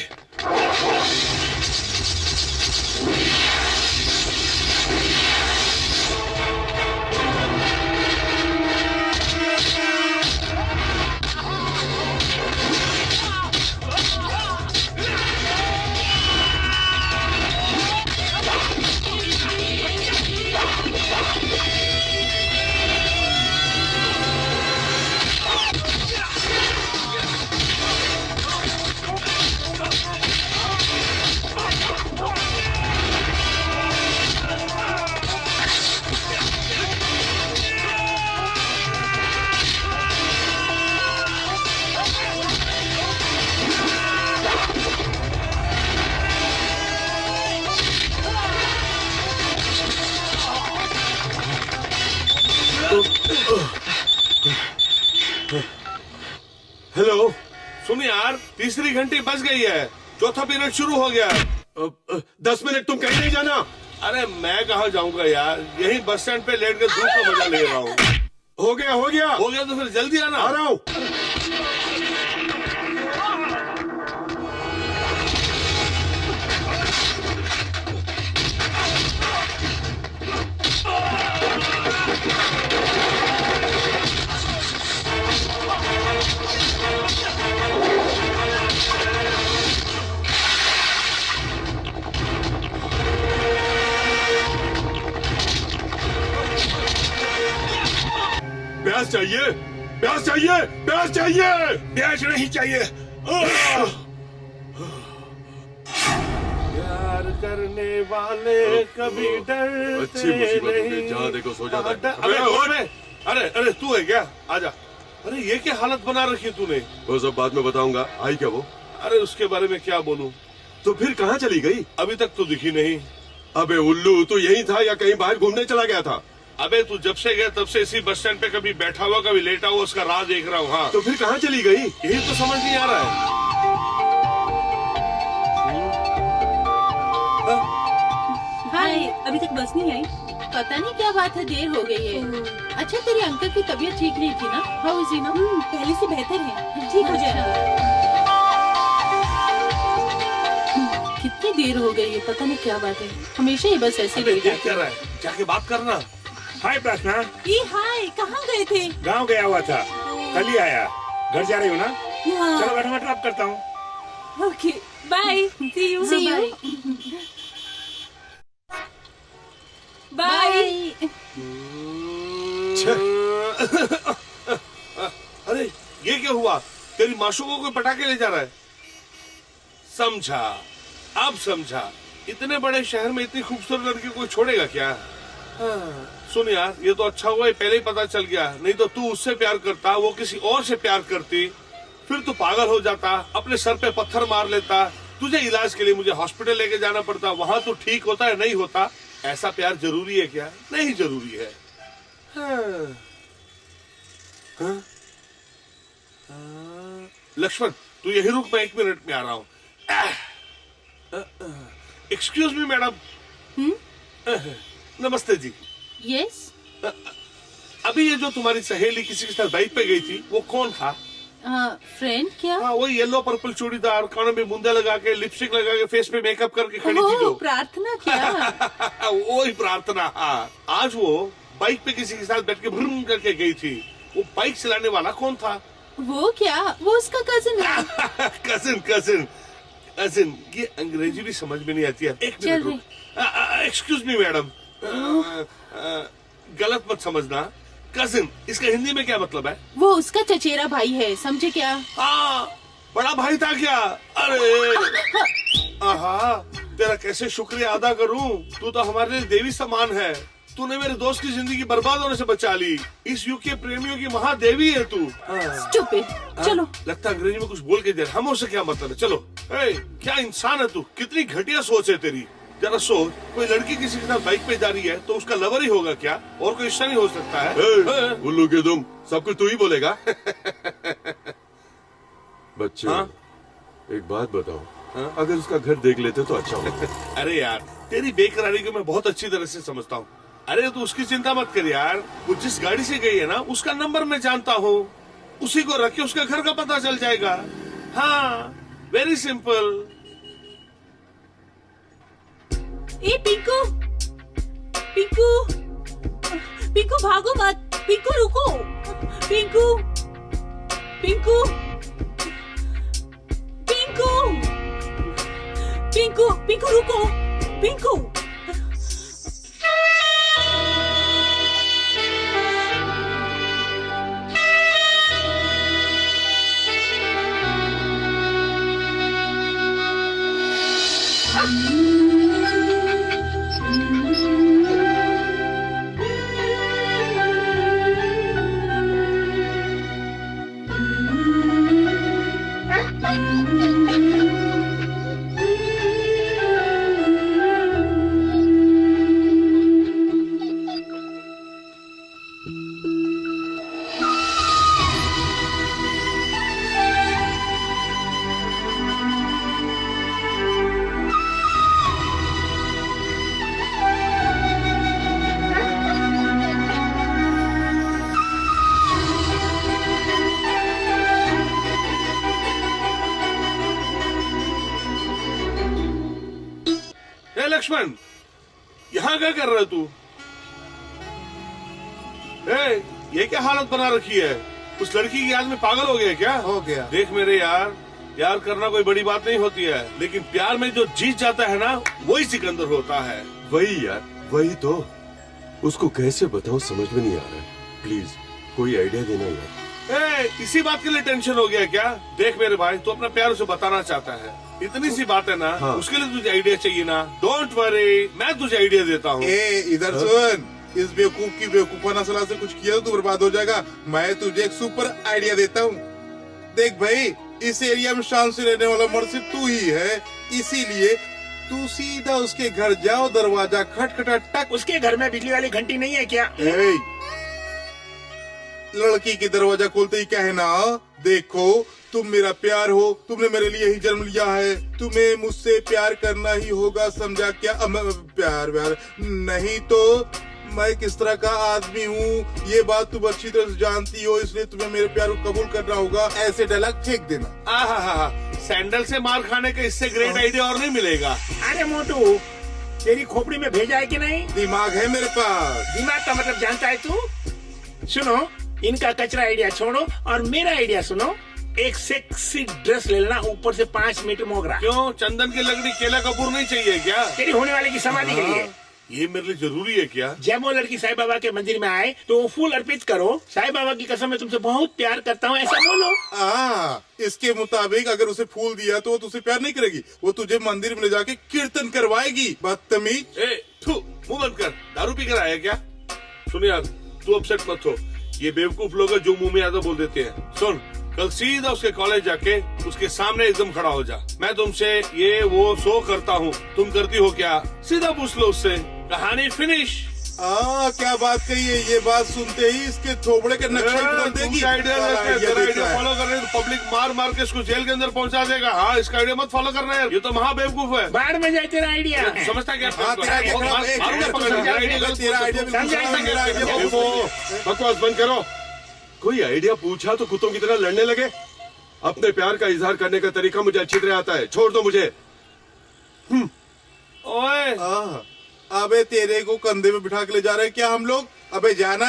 हेलो। सुन यार, तीसरी घंटी बज गई है, चौथा पीरियड शुरू हो गया। 10 मिनट तुम कहीं नहीं जाना। अरे मैं कहाँ जाऊंगा यार, यही बस स्टैंड पे लेट के धूप का मजा ले रहा हूँ। हो गया हो गया हो गया तो फिर जल्दी आना। आ रहा हूँ। प्यास चाहिए, प्यास चाहिए, प्यास चाहिए, प्यास नहीं चाहिए। प्यार करने वाले कभी डरते अच्छी मुसीबत नहीं। में जहाँ देखो सो जाता है। अरे अरे तू है क्या? आजा। अरे ये क्या हालत बना रखी है तूने? वो सब बाद में बताऊंगा। आई क्या वो? अरे उसके बारे में क्या बोलूं? तो फिर कहाँ चली गई? अभी तक तो दिखी नहीं। अबे उल्लू, तू यहीं था या कहीं बाहर घूमने चला गया था? अबे तू जब से गया तब से इसी बस स्टैंड पे कभी बैठा हुआ कभी लेटा हुआ उसका राह देख रहा हूँ। हाँ तो फिर कहाँ चली गई? यही तो समझ नहीं आ रहा है। हाय, अभी तक बस नहीं आई। पता नहीं क्या बात है, देर हो गई है। अच्छा तेरी अंकल की तबीयत ठीक नहीं थी ना? How is he now? पहले से बेहतर है, ठीक हो जाएगा। कितनी देर हो गई है, पता नहीं क्या बात है, हमेशा ही बस ऐसे अबे लेट क्या आती कर रहा है? जाके बात करना। हाय प्रार्थना। हाय, कहाँ गए थे? गांव गया हुआ था, कल ही आया। घर जा रही हो ना? हाँ। चलो बैठो, मैं ड्रॉप करता हूँ। Okay, bye. See you. See you. Bye. अरे ये क्या हुआ? तेरी मासूमों को पटाखे ले जा रहा है? समझा, अब समझा। इतने बड़े शहर में इतनी खूबसूरत लड़की को छोड़ेगा क्या? हाँ, सुन यार, ये तो अच्छा हुआ, ये पहले ही पता चल गया। नहीं तो तू उससे प्यार करता, वो किसी और से प्यार करती, फिर तू पागल हो जाता, अपने सर पे पत्थर मार लेता, तुझे इलाज के लिए मुझे हॉस्पिटल लेके जाना पड़ता, वहाँ तो ठीक होता है नहीं होता। ऐसा प्यार जरूरी है क्या? नहीं जरूरी है। हाँ। हाँ? लक्ष्मण तू यही रुक, मैं 1 मिनट में आ रहा हूँ। Excuse me madam. नमस्ते जी। यस। अभी ये जो तुम्हारी सहेली किसी के साथ बाइक पे गई थी, वो कौन था? फ्रेंड क्या? हाँ, वो येलो पर्पल चूड़ीदार, कानों में मुंदे लगा के, लिपस्टिक लगा के, फेस पे मेकअप करके खड़ी थी जो। प्रार्थना क्या? वो ही प्रार्थना। हाँ, आज वो बाइक पे किसी के साथ बैठ के भ्रम करके गई थी। वो बाइक चलाने वाला कौन था? वो क्या? वो उसका कजिन है। Cousin cousin cousin. ये अंग्रेजी भी समझ में नहीं आती है। 1 मिनट रुक। एक्सक्यूज मी मैडम, गलत मत समझना। कजिन, इसका हिंदी में क्या मतलब है? वो उसका चचेरा भाई है, समझे क्या? हाँ, बड़ा भाई था क्या? अरे आहा, तेरा कैसे शुक्रिया अदा करूं? तू तो हमारे लिए देवी समान है। तूने मेरे दोस्त की जिंदगी बर्बाद होने से बचा ली। इस युग के प्रेमियों की महादेवी है तू। स्टूपिड। चलो। लगता अंग्रेजी में कुछ बोल के दे। हम उससे क्या मतलब है? चलो। ए, क्या इंसान है तू? कितनी घटिया सोच है तेरी। जरा सोच, कोई लड़की किसी के साथ बाइक पे जा रही है तो उसका लवर ही होगा क्या? और कोई रिश्ता नहीं हो सकता है। उल्लू के तुम, सब कुछ तू ही बोलेगा। बच्चे, हाँ? एक बात बताओ। हाँ? अगर उसका घर देख लेते तो अच्छा होता। अरे यार, तेरी बेकरारी को मैं बहुत अच्छी तरह से समझता हूँ। अरे तू उसकी चिंता मत कर यार। वो जिस गाड़ी से गई है ना, उसका नंबर मैं जानता हूँ। उसी को रख के उसका घर का पता चल जाएगा। हाँ, वेरी सिंपल। ए पिंकू, पिंकू, पिंकू भागो मत। पिंकू रुको। पिंकू, पिंकू, पिंकू, पिंकू, पिंकू रुको। पिंकू। लक्ष्मण, यहाँ क्या कर रहा है तू? ये क्या हालत बना रखी है? उस लड़की की याद में पागल हो गया क्या? हो गया। देख मेरे यार, प्यार करना कोई बड़ी बात नहीं होती है, लेकिन प्यार में जो जीत जाता है ना, वही सिकंदर होता है। वही यार, वही तो। उसको कैसे बताऊं समझ में नहीं आ रहा है। प्लीज कोई आइडिया देना यार। इसी बात के लिए टेंशन हो गया क्या? देख मेरे भाई, तू अपना प्यार उसे बताना चाहता है, इतनी सी बात है ना। हाँ। उसके लिए तुझे आइडिया चाहिए ना। डोंट वरी, मैं तुझे आइडिया देता हूँ। इधर सुन, इस बेवकूफ की बेवकूफाना सलाह से कुछ किया तो तू बर्बाद हो जाएगा। मैं तुझे एक सुपर आइडिया देता हूँ। देख भाई, इस एरिया में शान से रहने वाला मर्द सिर्फ तू ही है, इसीलिए तू सीधा उसके घर जाओ, दरवाजा खटखटा टक। उसके घर में बिजली वाली घंटी नहीं है क्या? लड़की के दरवाजा खोलते ही कहना, देखो तुम मेरा प्यार हो, तुमने मेरे लिए ही जन्म लिया है, तुम्हें मुझसे प्यार करना ही होगा, समझा क्या? प्यार व्यार नहीं तो मैं किस तरह का आदमी हूँ ये बात तुम अच्छी तरह से जानती हो, इसलिए तुम्हें मेरे प्यार को कबूल करना होगा। ऐसे डायलॉग फेंक देना। सैंडल से मार खाने का इससे ग्रेट आइडिया और नहीं मिलेगा। अरे मोटू, तेरी खोपड़ी में भेजा है कि नहीं? दिमाग है मेरे पास। दिमाग का मतलब जानता है तू? सुनो, इनका कचरा आइडिया छोड़ो और मेरा आइडिया सुनो। एक सेक्सी ड्रेस ले लेना, ऊपर से 5 मीटर मोगरा। क्यों, चंदन की लकड़ी केला कपूर नहीं चाहिए क्या? तेरी होने वाले की समाधि के लिए। ये मेरे लिए जरूरी है क्या? जब वो लड़की साईं बाबा के मंदिर में आए तो फूल अर्पित करो, साईं बाबा की कसम मैं तुमसे बहुत प्यार करता हूँ, ऐसा बोलो। इसके मुताबिक अगर उसे फूल दिया तो वो तुझसे प्यार नहीं करेगी, वो तुझे मंदिर में ले जाके कीर्तन करवाएगी। बदतमीज। मुंह बंद कर, दारू पी कर आया क्या? सुन यार, तू अपसेट मत हो, ये बेवकूफ लोग जो मुंह में आता बोल देते हैं। सुन, कल सीधा उसके कॉलेज जाके उसके सामने एकदम खड़ा हो जा। मैं तुमसे ये वो शो करता हूँ, तुम करती हो क्या? सीधा पूछ लो उससे, कहानी फिनिश। क्या बात कही है? ये बात सुनते ही इसके थोबड़े के नक्शे बदल देगी। आइडिया फॉलो कर रहे हैं तो पब्लिक मार मार के इसको जेल के अंदर पहुंचा देगा। हाँ, इसका आइडिया मत फॉलो करना है, ये तो महा बेवकूफ है। बाहर में जाए तेरा आइडिया। समझता क्या? बकवास बंद करो। कोई आइडिया पूछा तो कुत्तों की तरह लड़ने लगे। अपने प्यार का इजहार करने का तरीका मुझे अच्छी तरह आता है, छोड़ दो मुझे। ओए, अबे तेरे को कंधे में बिठा के ले जा रहे हैं क्या हम लोग? अबे जाना।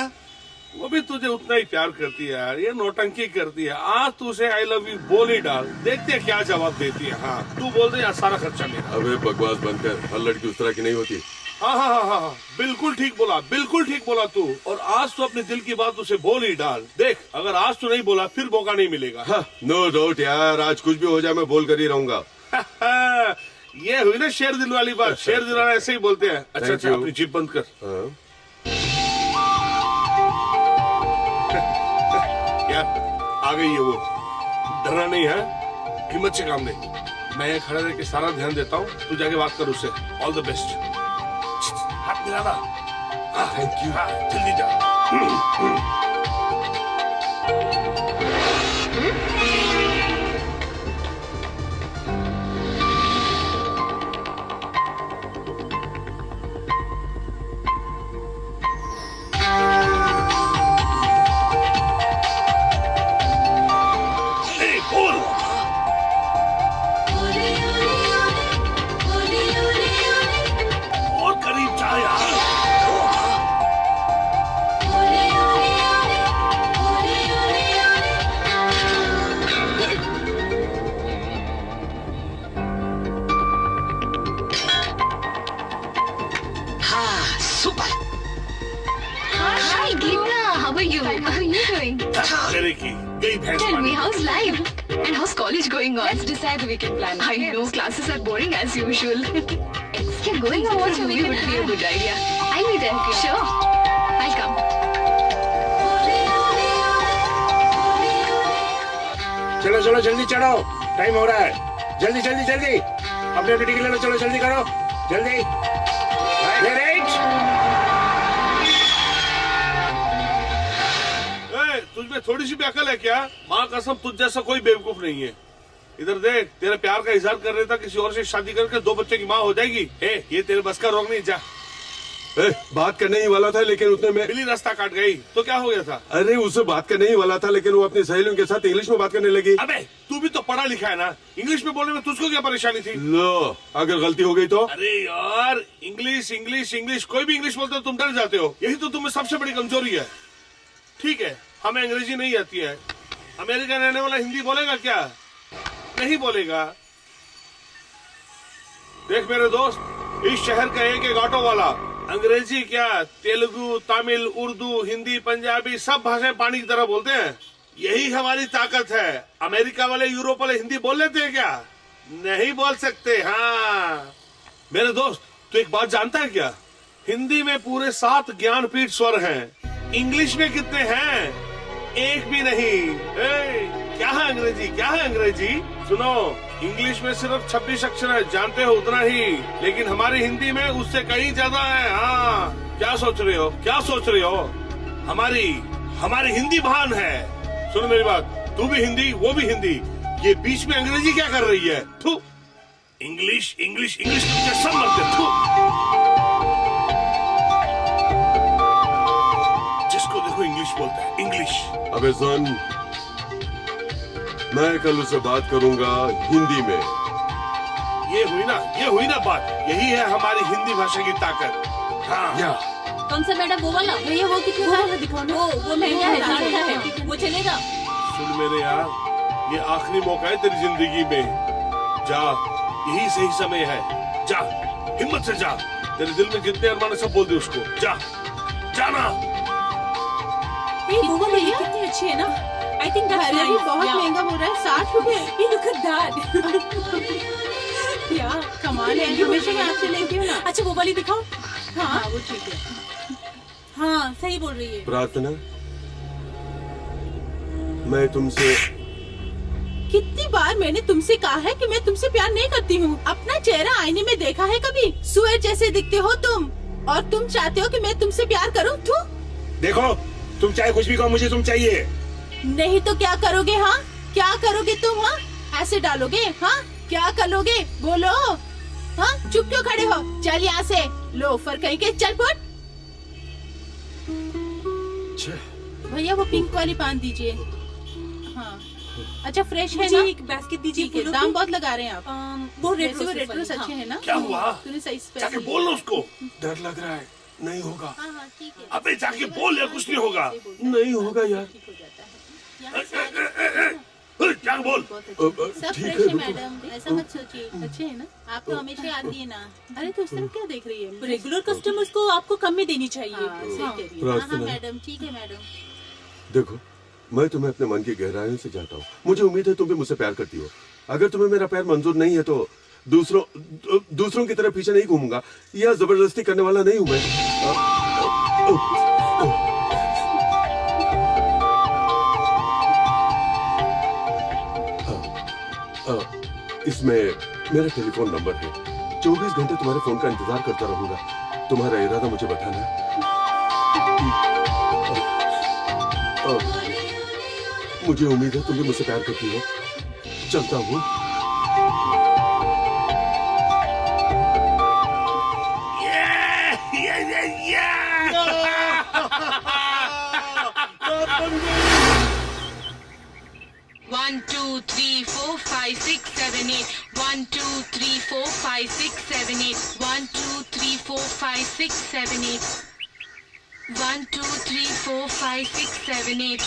वो भी तुझे उतना ही प्यार करती है यार, ये नौटंकी करती है। आज तू उसे आई लव यू बोल ही डाल, देखते हैं क्या जवाब देती है। हाँ, तू बोल दे यार, सारा खर्चा मेरा। अबे बकवास बंद कर, हर लड़की उस तरह की नहीं होती। हाँ, बिल्कुल ठीक बोला, बिल्कुल ठीक बोला तू। और आज तो अपने दिल की बात उसे बोल ही डाल। देख, अगर आज तू नहीं बोला फिर मौका नहीं मिलेगा। हाँ, नो डाउट यार, आज कुछ भी हो जाए मैं बोल कर ही रहूंगा। ये हुई ना शेर दिल वाली बात। शेर दिल वाला ऐसे ही बोलते हैं। अच्छा, अपनी जीप बंद कर। क्या आ गई है वो? डरना नहीं है, हिम्मत से काम ले। मैं यहाँ खड़ा रह के सारा ध्यान देता हूँ, तू जाके बात कर उससे। All the best. हाथ मिलाना। Thank you. जल्दी जा। Tell me, how's life? And how's college going on? Let's decide the weekend plan. I know, classes are boring as usual. Yeah, going on watch a movie would be a good idea. I'll be there. Sure. I'll come. चलो चलो जल्दी चढ़ो, time हो रहा है। जल्दी जल्दी जल्दी अपने अपनी टिकट ले लो, चलो जल्दी करो, जल्दी। तुझमें थोड़ी सी भी अकल है क्या? माँ कसम, तुझ जैसा कोई बेवकूफ नहीं है। इधर देख, तेरे प्यार का इजहार कर रहा था, किसी और से शादी करके 2 बच्चे की माँ हो जाएगी। ये तेरे बस का रोग नहीं। जा बात करने ही वाला था लेकिन उसने बिल्ली रास्ता काट गई तो क्या हो गया था? अरे उससे बात करने ही वाला था लेकिन वो अपनी सहेलियों के साथ इंग्लिश में बात करने लगी। अबे तू भी तो पढ़ा लिखा है ना, इंग्लिश में बोलने में तुझको क्या परेशानी थी? लो अगर गलती हो गई तो? अरे यार इंग्लिश इंग्लिश इंग्लिश, कोई भी इंग्लिश बोलते हो तुम डर जाते हो, यही तो तुम्हें सबसे बड़ी कमजोरी है। ठीक है हमें अंग्रेजी नहीं आती है, अमेरिका रहने वाला हिंदी बोलेगा क्या? नहीं बोलेगा। देख मेरे दोस्त, इस शहर का एक ऑटो वाला अंग्रेजी क्या तेलुगु, तमिल, उर्दू, हिंदी, पंजाबी सब भाषाएं पानी की तरह बोलते हैं। यही हमारी ताकत है। अमेरिका वाले, यूरोप वाले हिंदी बोल लेते हैं क्या? नहीं बोल सकते। हाँ मेरे दोस्त, तू एक बात जानता है क्या? हिंदी में पूरे 7 ज्ञानपीठ स्वर हैं। इंग्लिश में कितने हैं? एक भी नहीं। क्या है अंग्रेजी? क्या है अंग्रेजी? सुनो, इंग्लिश में सिर्फ 26 अक्षर है, जानते हो उतना ही, लेकिन हमारी हिंदी में उससे कहीं ज्यादा है। हाँ क्या सोच रहे हो? क्या सोच रहे हो? हमारी हिंदी महान है। सुनो मेरी बात, तू भी हिंदी, वो भी हिंदी, ये बीच में अंग्रेजी क्या कर रही है? थू, इंग्लिश इंग्लिश इंग्लिश सब मरते। थू, जिसको देखो इंग्लिश बोलता है, इंग्लिश। अबे सुन, मैं कल उससे बात करूंगा हिंदी में। ये हुई ना बात। यही है हमारी हिंदी भाषा की ताकत। हाँ कौन सा मैडम? वो वाला भैया, वो कितना है? दिखाओ ना। वो महंगा है, वो चलेगा? सुन मेरे यार, ये आखिरी मौका है तेरी जिंदगी में। जा, यही सही समय है। जा, हिम्मत से जा। तेरे दिल में जितने अरमान है सब बोल दे उसको। जा, जाना। वो भैया कितनी अच्छी है ना। I think that's nice. बहुत महंगा हो रहा है, 60 रुपए। Look at that. यार कमाल है, हमेशा यहाँ से लेती हूँ ना। अच्छा वो वाली दिखाओ। हाँ वो ठीक है। हाँ सही बोल रही है। प्रार्थना, मैं तुमसे कितनी बार मैंने तुमसे कहा है कि मैं तुमसे प्यार नहीं करती हूँ। अपना चेहरा आईने में देखा है कभी? सुअर जैसे दिखते हो तुम, और तुम चाहते हो कि मैं तुमसे प्यार करूँ? देखो, तुम चाहे कुछ भी कहो, मुझे तुम चाहिए। नहीं तो क्या करोगे? हाँ क्या करोगे तुम? हाँ ऐसे डालोगे? हाँ क्या करोगे? बोलो। हाँ चुप क्यों खड़े हो? चल यहाँ से, लोफर कहीं के, चल फुट। भैया वो पिंक वाली पान दीजिए। हाँ अच्छा फ्रेश है ना? एक बास्केट दीजिए। दाम बहुत लगा रहे हैं आप। वो रेड रोज अच्छे हैं ना? क्या हुआ? तूने सही जाके बोल लो उसको। डर लग रहा है, नहीं होगा। हाँ ठीक है। अबे जाके बोल यार, कुछ नहीं होगा। नहीं होगा यार। क्या बोल? सब फ्रेश है मैडम, ऐसा मत सोचिए। अच्छे है ना? आप तो हमेशा आती है ना। अरे तो उस तरफ क्या देख रही है? रेगुलर कस्टमर्स को आपको कम में देनी चाहिए। हाँ मैडम, ठीक है मैडम। देखो, मैं तुम्हें अपने मन की गहराइयों से चाहता हूँ। मुझे उम्मीद है तुम भी मुझसे प्यार करती हो। अगर तुम्हें मेरा प्यार मंजूर नहीं है तो दूसरों की तरह पीछे नहीं घूमूंगा या जबरदस्ती करने वाला नहीं हूँ मैं। इसमें मेरा टेलीफोन नंबर है। 24 घंटे तुम्हारे फोन का इंतजार करता रहूंगा। तुम्हारा इरादा मुझे बताना। मुझे उम्मीद है तुम भी मुझसे प्यार करती हो। चलता हूँ। One, two, three, four, five, six, seven, eight. 1, 2, 3, 4, 5, 6, 7, 8. 1, 2, 3, 4, 5, 6, 7, 8. 1, 2, 3, 4, 5, 6, 7, 8.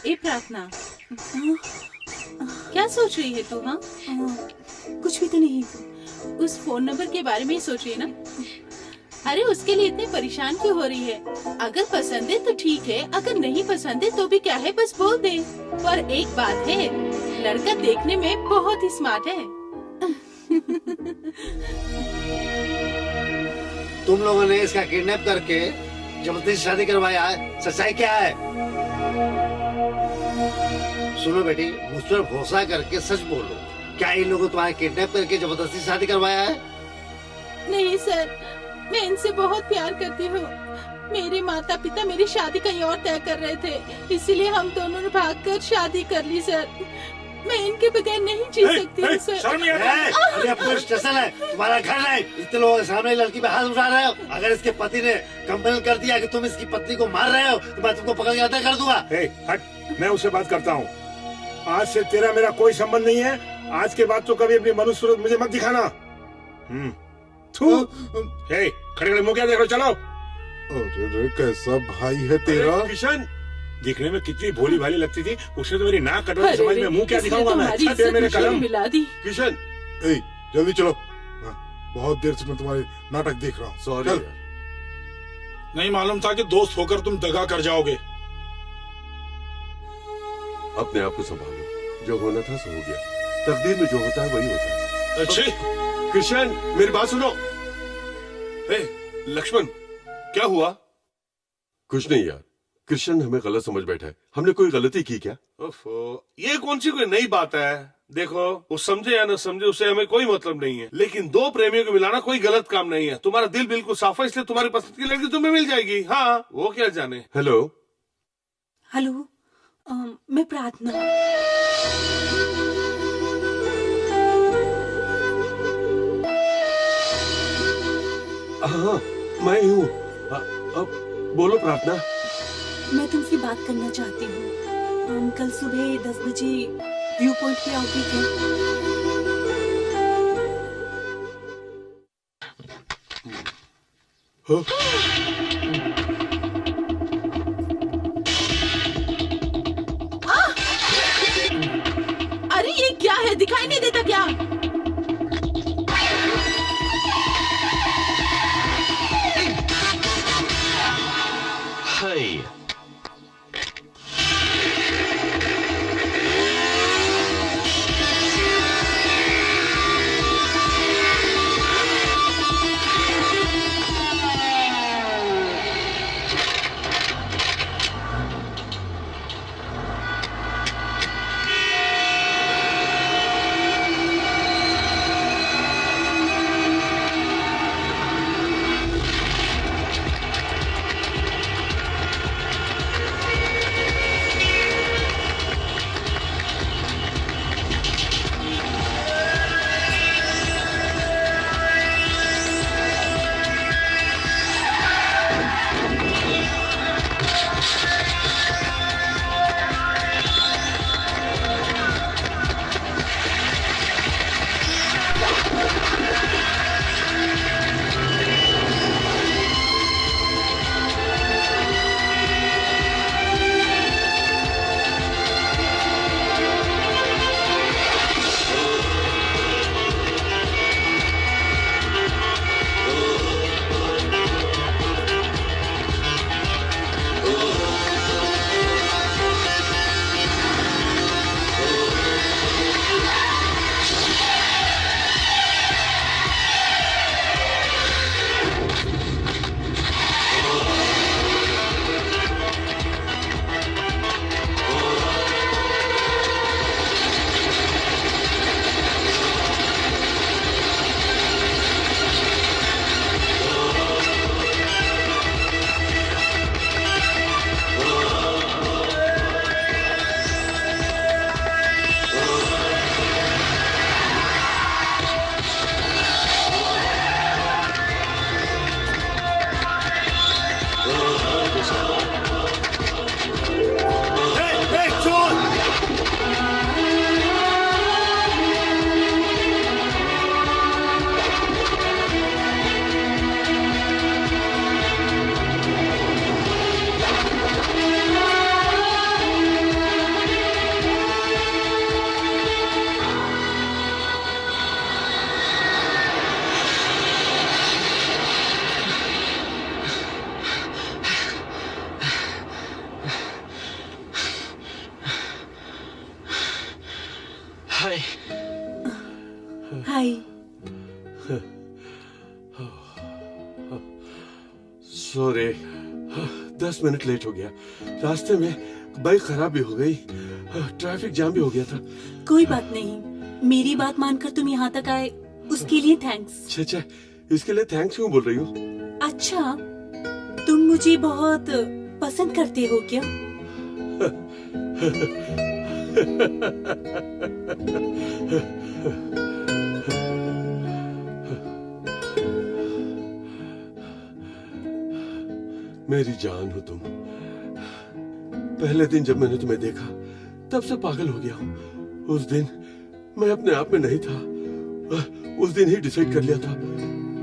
ए प्रार्थना, क्या सोच रही है तू? हाँ कुछ भी तो नहीं। उस फोन नंबर के बारे में ही सोच रही है ना? अरे उसके लिए इतनी परेशान क्यों हो रही है? अगर पसंद है तो ठीक है, अगर नहीं पसंद है तो भी क्या है, बस बोल दे। पर एक बात है, लड़का देखने में बहुत ही स्मार्ट है। तुम लोगों ने इसका किडनैप करके जबरदस्ती शादी करवाया है, सच्चाई क्या है? सुनो बेटी, मुझ पर भरोसा करके सच बोलो, क्या इन लोगों तुम्हारे किडनैप करके जबरदस्ती शादी करवाया है? नहीं सर, मैं इनसे बहुत प्यार करती हूँ। मेरे माता पिता मेरी शादी कहीं और तय कर रहे थे, इसीलिए हम दोनों ने भागकर शादी कर ली सर। मैं इनके बगैर नहीं जी सकती हूँ सर। शर्म नहीं आता? अरे अब पुलिस स्टेशन है, तुम्हारा घर नहीं। इतने लोगों के सामने लड़की पे हाथ उठा रहे हो। अगर इसके पति ने कंप्लेन कर दिया कि तुम इसकी पत्नी को मार रहे हो तो मैं तुमको पकड़ के अदा कर दूंगा। हट, मैं उससे बात करता हूँ। आज से तेरा मेरा कोई संबंध नहीं है। आज के बाद तो कभी अपनी मनुष्य सूरत मुझे मत दिखाना। खड़े खड़े मुंह क्या देख रहे हो? चलो। अरे कैसा भाई है तेरा? किशन, दिखने में कितनी भोली भाली लगती थी, उसने तो मेरी नाक कटवा समझ में मुंह क्या दिखाऊंगा मैं? अच्छा तेरे मेरे कलम मिला दी। किशन, जल्दी चलो। बहुत देर से मैं तुम्हारे नाटक देख रहा हूँ। सॉरी। नहीं मालूम था कि दोस्त होकर तुम दगा कर जाओगे। अपने आप को संभालो, जो होना था सो हो गया। तकदीर में जो होता है वही होता है। अच्छी किशन, मेरी बात सुनो। लक्ष्मण, क्या हुआ? कुछ नहीं यार, कृष्ण हमें गलत समझ बैठा है। हमने कोई गलती की क्या? ये कौन सी कोई नई बात है? देखो, वो समझे या न समझे उससे हमें कोई मतलब नहीं है, लेकिन दो प्रेमियों को मिलाना कोई गलत काम नहीं है। तुम्हारा दिल बिल्कुल साफ है, इसलिए तुम्हारी पसंद की लड़की तुम्हें मिल जाएगी। हाँ, वो क्या जाने। हेलो हेलो, मैं प्रार्थना। हाँ, मैं हूँ। अब बोलो प्रार्थना। मैं तुमसे बात करना चाहती हूँ। कल सुबह 10 बजे व्यू पॉइंट पे आओगी क्या? अरे ये क्या है? दिखाई नहीं देता क्या? Hey. हाय हाय। सॉरी, 10 मिनट लेट हो गया। रास्ते में बाइक खराब भी हो गई, ट्रैफिक जाम भी हो गया था। कोई बात नहीं, मेरी बात मानकर तुम यहाँ तक आए उसके लिए थैंक्स। अच्छा, इसके लिए थैंक्स क्यों बोल रही हो? अच्छा, तुम मुझे बहुत पसंद करते हो क्या? मेरी जान हो तुम। पहले दिन जब मैंने तुम्हें देखा तब से पागल हो गया हूँ। उस दिन मैं अपने आप में नहीं था। उस दिन ही डिसाइड कर लिया था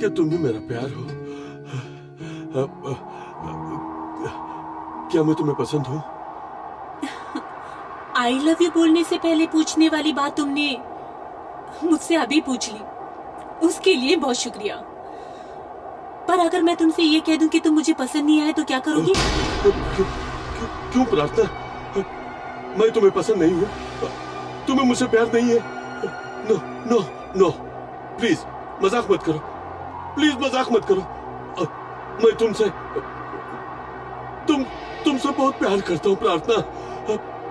कि तुम भी मेरा प्यार हो। क्या मैं तुम्हें पसंद हूँ? आई लव यू बोलने से पहले पूछने वाली बात तुमने मुझसे अभी पूछ ली, उसके लिए बहुत शुक्रिया। पर अगर मैं तुमसे ये कह दूं कि तुम मुझे पसंद नहीं आए तो क्या करोगी? क्यों प्रार्थना? मैं तुम्हें पसंद नहीं हूँ। तुम्हें मुझसे प्यार नहीं है। नो नो नो, प्लीज मजाक मत करो। प्लीज मजाक मत करो। मैं तुमसे बहुत प्यार करता हूँ प्रार्थना,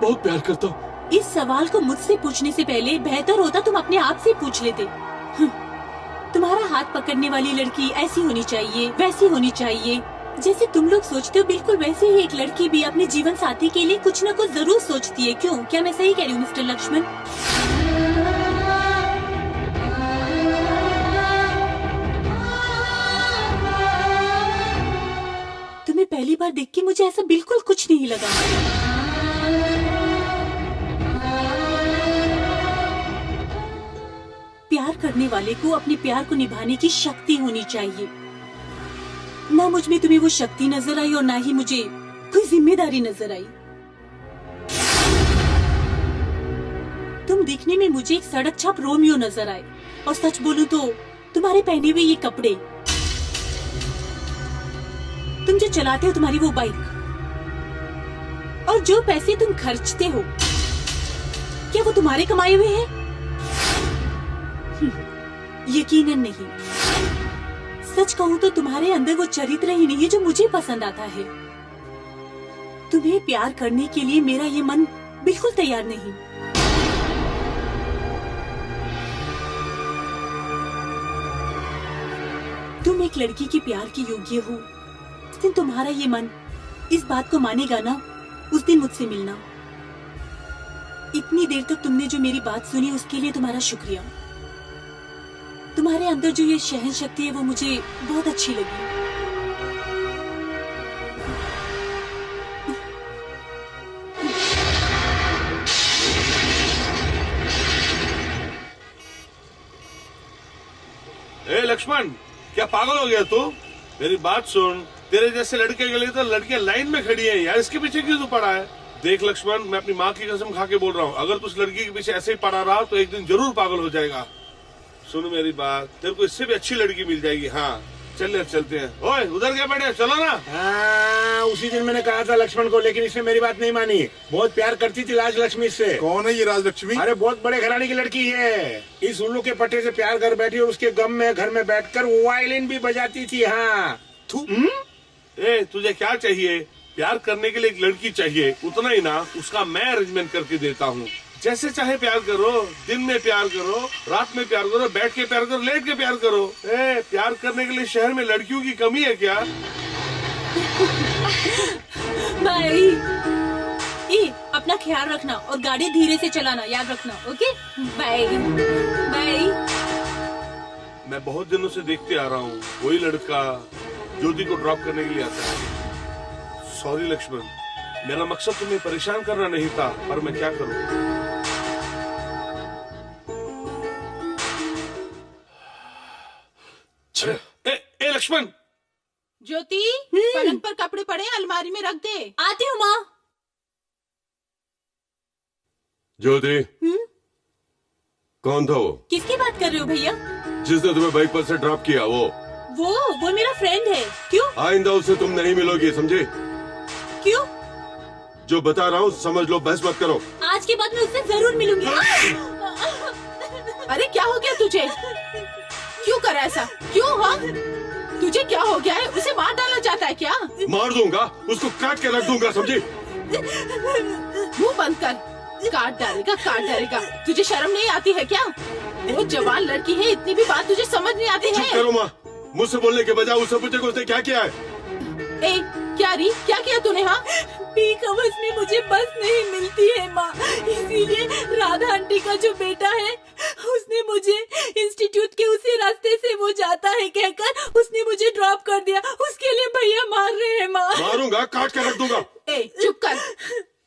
बहुत प्यार करता हूँ। इस सवाल को मुझसे पूछने से पहले बेहतर होता तुम अपने आप से पूछ लेते। तुम्हारा हाथ पकड़ने वाली लड़की ऐसी होनी चाहिए, वैसी होनी चाहिए, जैसे तुम लोग सोचते हो बिल्कुल वैसे ही एक लड़की भी अपने जीवन साथी के लिए कुछ न कुछ जरूर सोचती है। क्यों? क्या मैं सही कह रही हूँ मिस्टर लक्ष्मण? तुम्हें पहली बार देख के मुझे ऐसा बिल्कुल कुछ नहीं लगा। प्यार करने वाले को अपने प्यार को निभाने की शक्ति होनी चाहिए। ना मुझ में तुम्हें वो शक्ति नजर आई और ना ही मुझे कोई जिम्मेदारी नजर आई। तुम दिखने में मुझे एक सड़क छाप रोमियो नजर आए, और सच बोलूं तो तुम्हारे पहने हुए ये कपड़े, तुम जो चलाते हो तुम्हारी वो बाइक, और जो पैसे तुम खर्चते हो, क्या वो तुम्हारे कमाए हुए हैं? यकीनन नहीं। सच कहूं तो तुम्हारे अंदर वो चरित्र ही नहीं है जो मुझे पसंद आता है। तुम्हें प्यार करने के लिए मेरा ये मन बिल्कुल तैयार नहीं। तुम एक लड़की के प्यार के योग्य हो। जिस दिन तुम्हारा ये मन इस बात को मानेगा ना, उस दिन मुझसे मिलना। इतनी देर तक तुमने जो मेरी बात सुनी उसके लिए तुम्हारा शुक्रिया। तुम्हारे अंदर जो ये सहन शक्ति है वो मुझे बहुत अच्छी लगी। ए लक्ष्मण, क्या पागल हो गया तू? मेरी बात सुन, तेरे जैसे लड़के के लिए तो लड़कियां लाइन में खड़ी हैं यार। इसके पीछे क्यों तू पड़ा है? देख लक्ष्मण, मैं अपनी माँ की कसम खा के बोल रहा हूँ, अगर तू उस लड़की के पीछे ऐसे ही पड़ा रहा तो एक दिन जरूर पागल हो जाएगा। सुन मेरी बात, तेरे को इससे भी अच्छी लड़की मिल जाएगी। हाँ चल चलते हैं। ओए उधर क्या बैठे, चलो ना। हाँ, उसी दिन मैंने कहा था लक्ष्मण को, लेकिन इसने मेरी बात नहीं मानी। बहुत प्यार करती थी राजलक्ष्मी से। कौन है ये राजलक्ष्मी? अरे बहुत बड़े घराने की लड़की है। इस उल्लू के पट्टे से प्यार कर बैठी और उसके गम में घर में बैठकर वायलिन भी बजाती थी। हाँ ए, तुझे क्या चाहिए? प्यार करने के लिए एक लड़की चाहिए, उतना ही ना। उसका मैं अरेंजमेंट करके देता हूँ। जैसे चाहे प्यार करो, दिन में प्यार करो, रात में प्यार करो, बैठ के प्यार करो, लेट के प्यार करो। प्यार करने के लिए शहर में लड़कियों की कमी है क्या? भाई, ये अपना ख्याल रखना और गाड़ी धीरे से चलाना, याद रखना। Okay bye bye. मैं बहुत दिनों से देखते आ रहा हूँ, वही लड़का ज्योति को ड्रॉप करने के लिए आता है। सॉरी लक्ष्मण, मेरा मकसद तुम्हें परेशान करना नहीं था, पर मैं क्या करूँ। ए लक्ष्मण। ज्योति, पलंग पर कपड़े पड़े, अलमारी में रख दे। आती हूँ माँ। ज्योति, कौन था वो? किसकी बात कर रहे हो भैया? जिसने तुम्हें बाइक पर से ड्रॉप किया, वो मेरा फ्रेंड है। क्यों? आइंदा उससे तुम नहीं मिलोगी, समझे? क्यों? जो बता रहा हूँ समझ लो, बहस मत करो। आज के बाद मैं उससे जरूर मिलूंगी। अरे क्या हो गया तुझे? क्यों करा ऐसा? क्यों? हाँ, तुझे क्या हो गया है? उसे मार डालना चाहता है क्या? मार दूंगा, उसको काट के रख दूंगा, समझी? मुंह बंद कर। काट डालेगा। तुझे शर्म नहीं आती है क्या? वो जवान लड़की है, इतनी भी बात तुझे समझ नहीं आती है? चुप करो माँ, मुझसे बोलने के बजाय उससे पूछे उसने क्या किया है। क्या किया तूने? हाँ, पीक आवर्स में मुझे बस नहीं मिलती है माँ, इसीलिए राधा आंटी का जो बेटा है उसने मुझे इंस्टीट्यूट के उसी रास्ते से वो जाता है कहकर उसने मुझे ड्रॉप कर दिया। उसके लिए भैया मार रहे हैं माँ। मारूंगा, काट के रख दूंगा। ए चुप कर,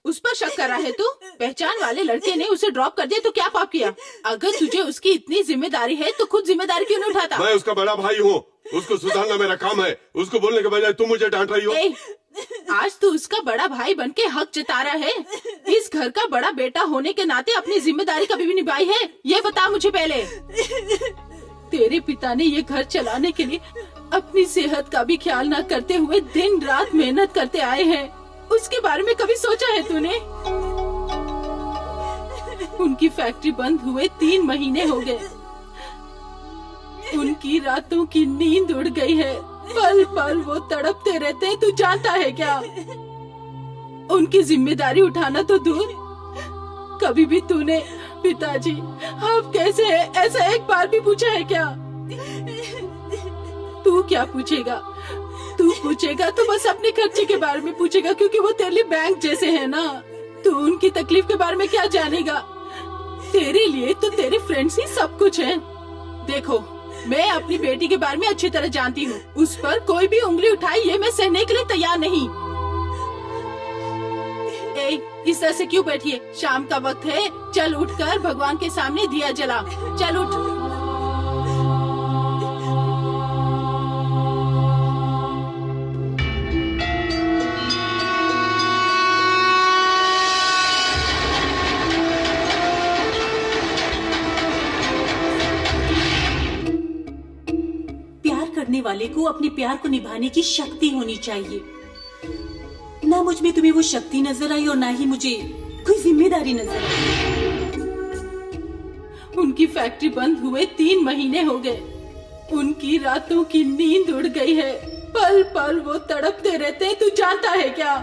उस पर शक कर रहा है तू? पहचान वाले लड़के ने उसे ड्रॉप कर दिया तो क्या पाप किया? अगर तुझे उसकी इतनी जिम्मेदारी है तो खुद जिम्मेदारी क्यों नहीं उठाता? मैं उसका बड़ा भाई हूँ, उसको सुधारना मेरा काम है। उसको बोलने के बजाय तुम मुझे डांट रही हो। आज तू उसका बड़ा भाई बनके हक जता रहा है। इस घर का बड़ा बेटा होने के नाते अपनी जिम्मेदारी कभी भी निभाई है? ये बता मुझे पहले। तेरे पिता ने ये घर चलाने के लिए अपनी सेहत का भी ख्याल न करते हुए दिन रात मेहनत करते आए हैं। उसके बारे में कभी सोचा है तूने? उनकी फैक्ट्री बंद हुए 3 महीने हो गए। उनकी रातों की नींद उड़ गई है। पल पल वो तड़पते रहते हैं, तू जानता है क्या? उनकी जिम्मेदारी उठाना तो दूर, कभी भी तूने पिताजी आप कैसे हैं ऐसा एक बार भी पूछा है क्या? तू क्या पूछेगा? तू पूछेगा तो बस अपने खर्चे के बारे में पूछेगा, क्योंकि वो तेरे लिए बैंक जैसे है ना। तू उनकी तकलीफ के बारे में क्या जानेगा? तेरे लिए तो तेरे फ्रेंड्स ही सब कुछ हैं। देखो, मैं अपनी बेटी के बारे में अच्छी तरह जानती हूँ। उस पर कोई भी उंगली उठाई ये मैं सहने के लिए तैयार नहीं। इस तरह से क्यों बैठी है? शाम का वक्त है, चल उठकर भगवान के सामने दिया जला। चल उठ। करने वाले को अपने प्यार को निभाने की शक्ति होनी चाहिए। ना मुझ में तुम्हें वो शक्ति नजर आई और ना ही मुझे कोई जिम्मेदारी नजर आई। उनकी फैक्ट्री बंद हुए 3 महीने हो गए। उनकी रातों की नींद उड़ गई है। पल पल वो तड़पते रहते हैं, तू जानता है क्या?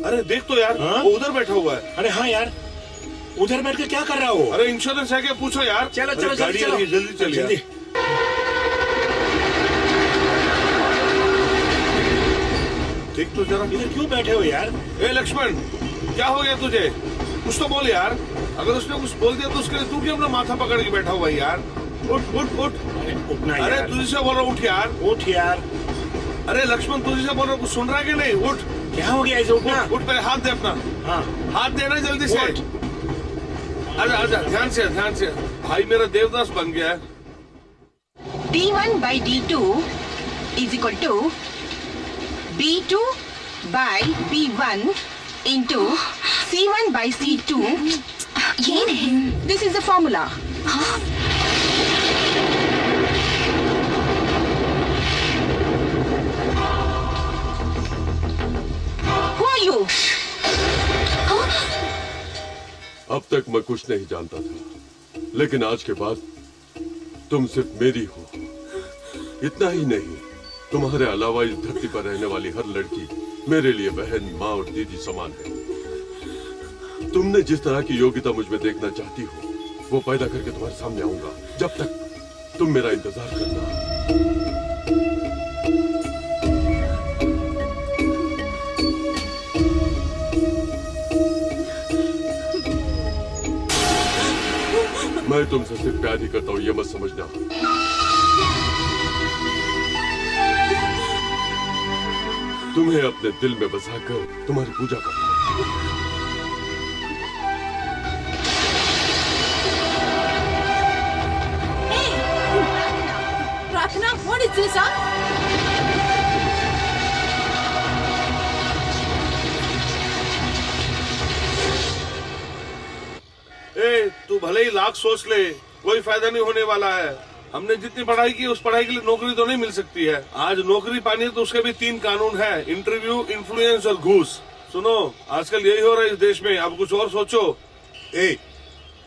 अरे देख तो यार, वो उधर बैठा हुआ है। अरे हाँ यार, उधर बैठ के क्या कर रहा हो? अरे इंश्योरेंस है क्या पूछो यार। चलो चलो गाड़ी आ रही है, जल्दी चलिए। देख तो जरा, इधर क्यों बैठे हो यार? ए लक्ष्मण, क्या हो गया तुझे? कुछ तो बोल यार। अगर उसने कुछ बोल दिया तो उसके लिए तू क्यों अपना माथा पकड़ के बैठा हुआ है यार? उठ उठ उठ। उठना अरे यार। तुझे से बोल रहा हूँ, उठ यार। उठ यार। अरे लक्ष्मण, तुझे से बोल रहा हूँ, कुछ सुन रहा है कि नहीं? उठ। क्या हो गया? उठना। उठ, पहले हाथ दे अपना। हाँ, हाथ देना जल्दी से। आजा आजा, ध्यान से ध्यान से। भाई मेरा देवदास बन गया है। D1 by D2 is equal to B2 by B1 into C1 by C2. ये नहीं, this is the formula. Who are you? अब तक मैं कुछ नहीं जानता था, लेकिन आज के बाद तुम सिर्फ मेरी हो। इतना ही नहीं, तुम्हारे अलावा इस धरती पर रहने वाली हर लड़की मेरे लिए बहन, माँ और दीदी समान है। तुमने जिस तरह की योग्यता मुझ में देखना चाहती हो, वो पैदा करके तुम्हारे सामने आऊंगा। जब तक तुम मेरा इंतजार करना। मैं तुमसे सिर्फ प्यार ही करता हूँ, ये मत समझना। तुम्हें अपने दिल में बसाकर तुम्हारी पूजा करता हूँ। प्रार्थना, what is this, huh? तू भले ही लाख सोच ले, कोई फायदा नहीं होने वाला है। हमने जितनी पढ़ाई की उस पढ़ाई के लिए नौकरी तो नहीं मिल सकती है। आज नौकरी पानी है तो उसके भी 3 कानून है, इंटरव्यू, इन्फ्लुएंस और घूस। सुनो, आजकल यही हो रहा है इस देश में। अब कुछ और सोचो।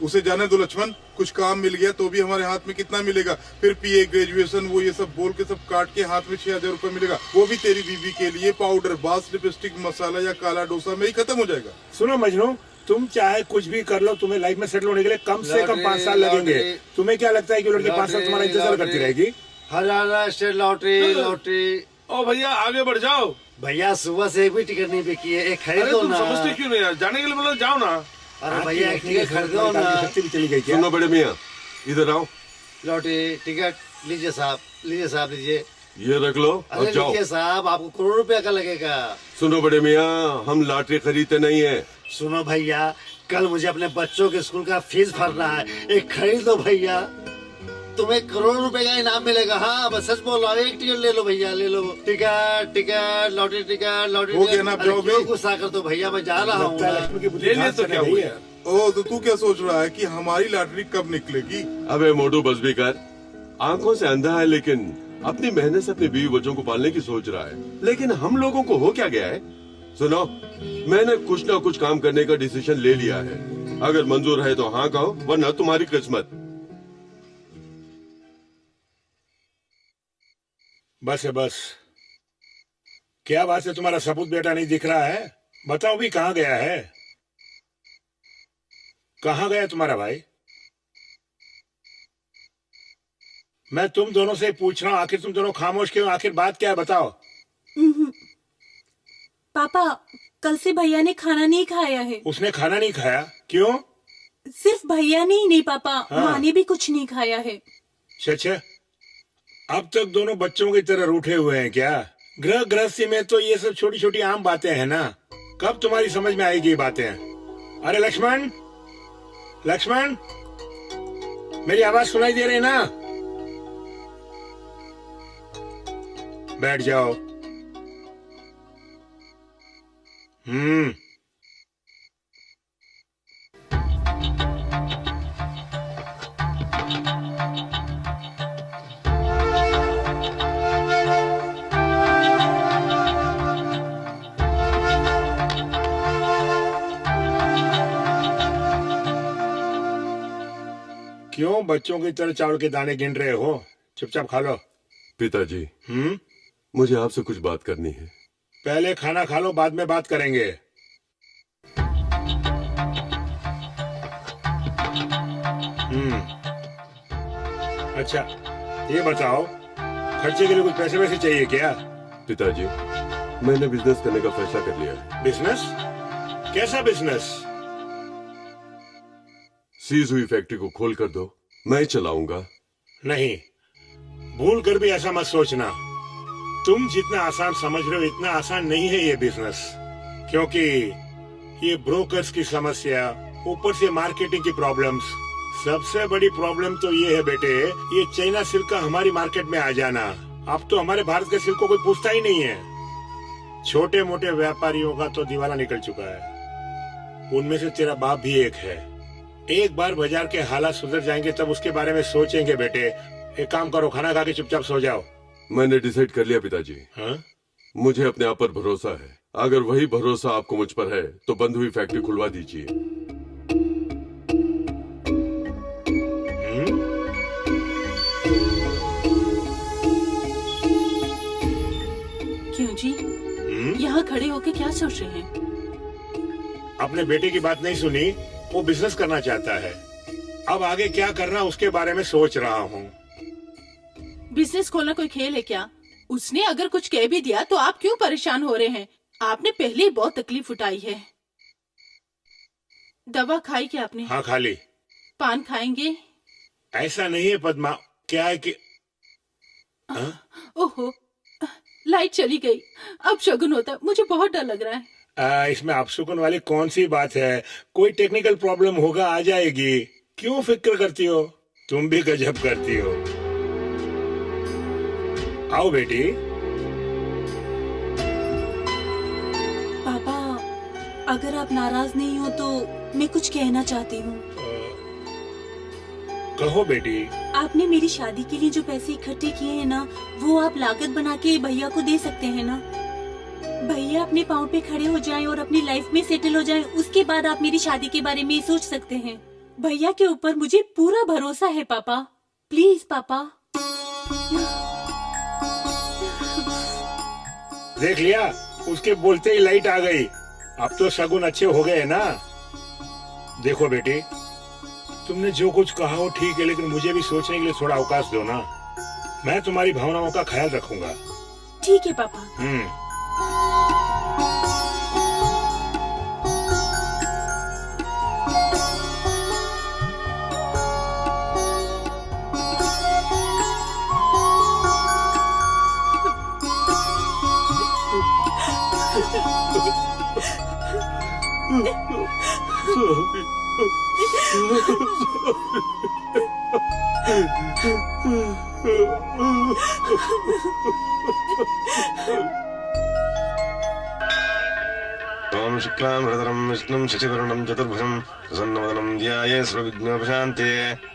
उसे जाने दो लक्ष्मण, कुछ काम मिल गया तो भी हमारे हाथ में कितना मिलेगा? फिर पीए, ग्रेजुएशन, वो ये सब बोल के सब काट के हाथ में 6,000 रुपए मिलेगा, वो भी तेरी बीबी के लिए। पाउडर, बास, लिपस्टिक, मसाला या काला डोसा में ही खत्म हो जाएगा। सुनो मजनू, तुम चाहे कुछ भी कर लो, तुम्हें लाइफ में सेटल होने के लिए कम से कम 5 साल लगेंगे। तुम्हें क्या लगता है कि लड़की 5 साल तुम्हारा इंतजार करती रहेगी? Haryana state lottery, lottery. ओ भैया आगे बढ़ जाओ। भैया सुबह से एक भी टिकट नहीं बिकी है, एक अरे खरीदो तुम ना। समझते क्यों नहीं यार, जाने के लिए बोलो जाओ ना। अरे भैया एक टिकट खरीदो ना। शक्ति भी चली गई क्या? सुनो बड़े मियाँ, इधर आओ। लौटे टिकट लीजिए साहब, लीजिए। ये रख लो और अरे जाओ। लीजिए साहब, आपको करोड़ रुपया का लगेगा। सुनो बड़े मियाँ, हम लॉटरी खरीदते नहीं है। सुनो भैया, कल मुझे अपने बच्चों के स्कूल का फीस भरना है, एक खरीद लो भैया, तुम्हें करोड़ रुपए का इनाम मिलेगा। हाँ बस सच बोल रहा हूँ, एक टिकट ले लो भैया, ले लो। Ticket lottery ticket. हो गया ना, जाओ भी। गुस्सा कर दो भैया, मैं जा रहा हूँ। ले लिया तो क्या हुआ? ओ तो तू क्या सोच रहा है कि हमारी लॉटरी कब निकलेगी? अबे मोटू बस भी कर, आंखों से अंधा है लेकिन अपनी मेहनत से अपने बीवी बच्चों को पालने की सोच रहा है। लेकिन हम लोगों को हो क्या गया है? सुनो, मैंने कुछ ना कुछ काम करने का डिसीजन ले लिया है। अगर मंजूर है तो हाँ कहो, वरना तुम्हारी किस्मत। बस है बस। क्या बात है, तुम्हारा सपूत बेटा नहीं दिख रहा है? बताओ भी कहाँ गया है? कहाँ गया तुम्हारा भाई? मैं तुम दोनों से पूछ रहा हूँ, आखिर तुम दोनों खामोश क्यों? आखिर बात क्या है, बताओ। पापा, कल से भैया ने खाना नहीं खाया है। उसने खाना नहीं खाया? क्यों? सिर्फ भैया ने ही नहीं पापा, हाँ। माँ ने भी कुछ नहीं खाया है। अच्छा, अब तक दोनों बच्चों की तरह रूठे हुए हैं क्या? गृह गृहस्थी में तो ये सब छोटी छोटी आम बातें हैं ना, कब तुम्हारी समझ में आएगी ये बातें? अरे लक्ष्मण, लक्ष्मण, मेरी आवाज सुनाई दे रही है ना? बैठ जाओ। क्यों बच्चों की तरह चावल के दाने गिन रहे हो? चुपचाप खा लो। पिताजी, मुझे आपसे कुछ बात करनी है। पहले खाना खा लो, बाद में बात करेंगे। अच्छा, ये बताओ, खर्चे के लिए कुछ पैसे वैसे चाहिए क्या? पिताजी, मैंने बिजनेस करने का फैसला कर लिया है। बिजनेस? कैसा बिजनेस? सीज हुई फैक्ट्री को खोल कर दो, मैं चलाऊंगा। नहीं, भूल कर भी ऐसा मत सोचना। तुम जितना आसान समझ रहे हो इतना आसान नहीं है ये बिजनेस, क्योंकि ये ब्रोकर्स की समस्या, ऊपर से मार्केटिंग की प्रॉब्लम्स। सबसे बड़ी प्रॉब्लम तो ये है बेटे, ये चाइना सिल्क का हमारी मार्केट में आ जाना। अब तो हमारे भारत के सिल्क को कोई पूछता ही नहीं है। छोटे मोटे व्यापारियों का तो दिवाला निकल चुका है। उनमें से तेरा बाप भी एक है। एक बार बाजार के हालात सुधर जाएंगे तब उसके बारे में सोचेंगे बेटे। एक काम करो, खाना खा के चुपचाप सो जाओ। मैंने डिसाइड कर लिया पिताजी। हाँ? मुझे अपने आप पर भरोसा है। अगर वही भरोसा आपको मुझ पर है तो बंद हुई फैक्ट्री खुलवा दीजिए। क्यों जी? यहाँ खड़े होके क्या सोच रहे हैं? अपने बेटे की बात नहीं सुनी, वो बिजनेस करना चाहता है। अब आगे क्या करना उसके बारे में सोच रहा हूँ। बिजनेस खोलना कोई खेल है क्या? उसने अगर कुछ कह भी दिया तो आप क्यों परेशान हो रहे हैं? आपने पहले ही बहुत तकलीफ उठाई है। दवा खाई क्या आपने? हाँ खा ली। पान खाएंगे? ऐसा नहीं है पद्मा, क्या है कि ओहो, लाइट चली गई। अब शगुन होता, मुझे बहुत डर लग रहा है। इसमें अपशकुन वाली कौन सी बात है? कोई टेक्निकल प्रॉब्लम होगा, आ जाएगी। क्यों फिक्र करती हो? तुम भी गजब करती हो। आओ बेटी। पापा, अगर आप नाराज नहीं हो तो मैं कुछ कहना चाहती हूँ। कहो बेटी। आपने मेरी शादी के लिए जो पैसे इकट्ठे किए हैं ना, वो आप लागत बना के भैया को दे सकते हैं ना। भैया अपने पाँव पे खड़े हो जाएं और अपनी लाइफ में सेटल हो जाएं, उसके बाद आप मेरी शादी के बारे में सोच सकते हैं। भैया के ऊपर मुझे पूरा भरोसा है पापा, प्लीज पापा। देख लिया, उसके बोलते ही लाइट आ गई। अब तो शगुन अच्छे हो गए ना। देखो बेटी, तुमने जो कुछ कहा वो ठीक है, लेकिन मुझे भी सोचने के लिए थोड़ा अवकाश दो ना। मैं तुम्हारी भावनाओं का ख्याल रखूंगा। ठीक है पापा। ओम शुक्लां भरतरं विष्णुं शशिवर्णं चतुर्भुजं प्रसन्नवदनं ध्यायेत् सर्वविघ्नोपशान्तये।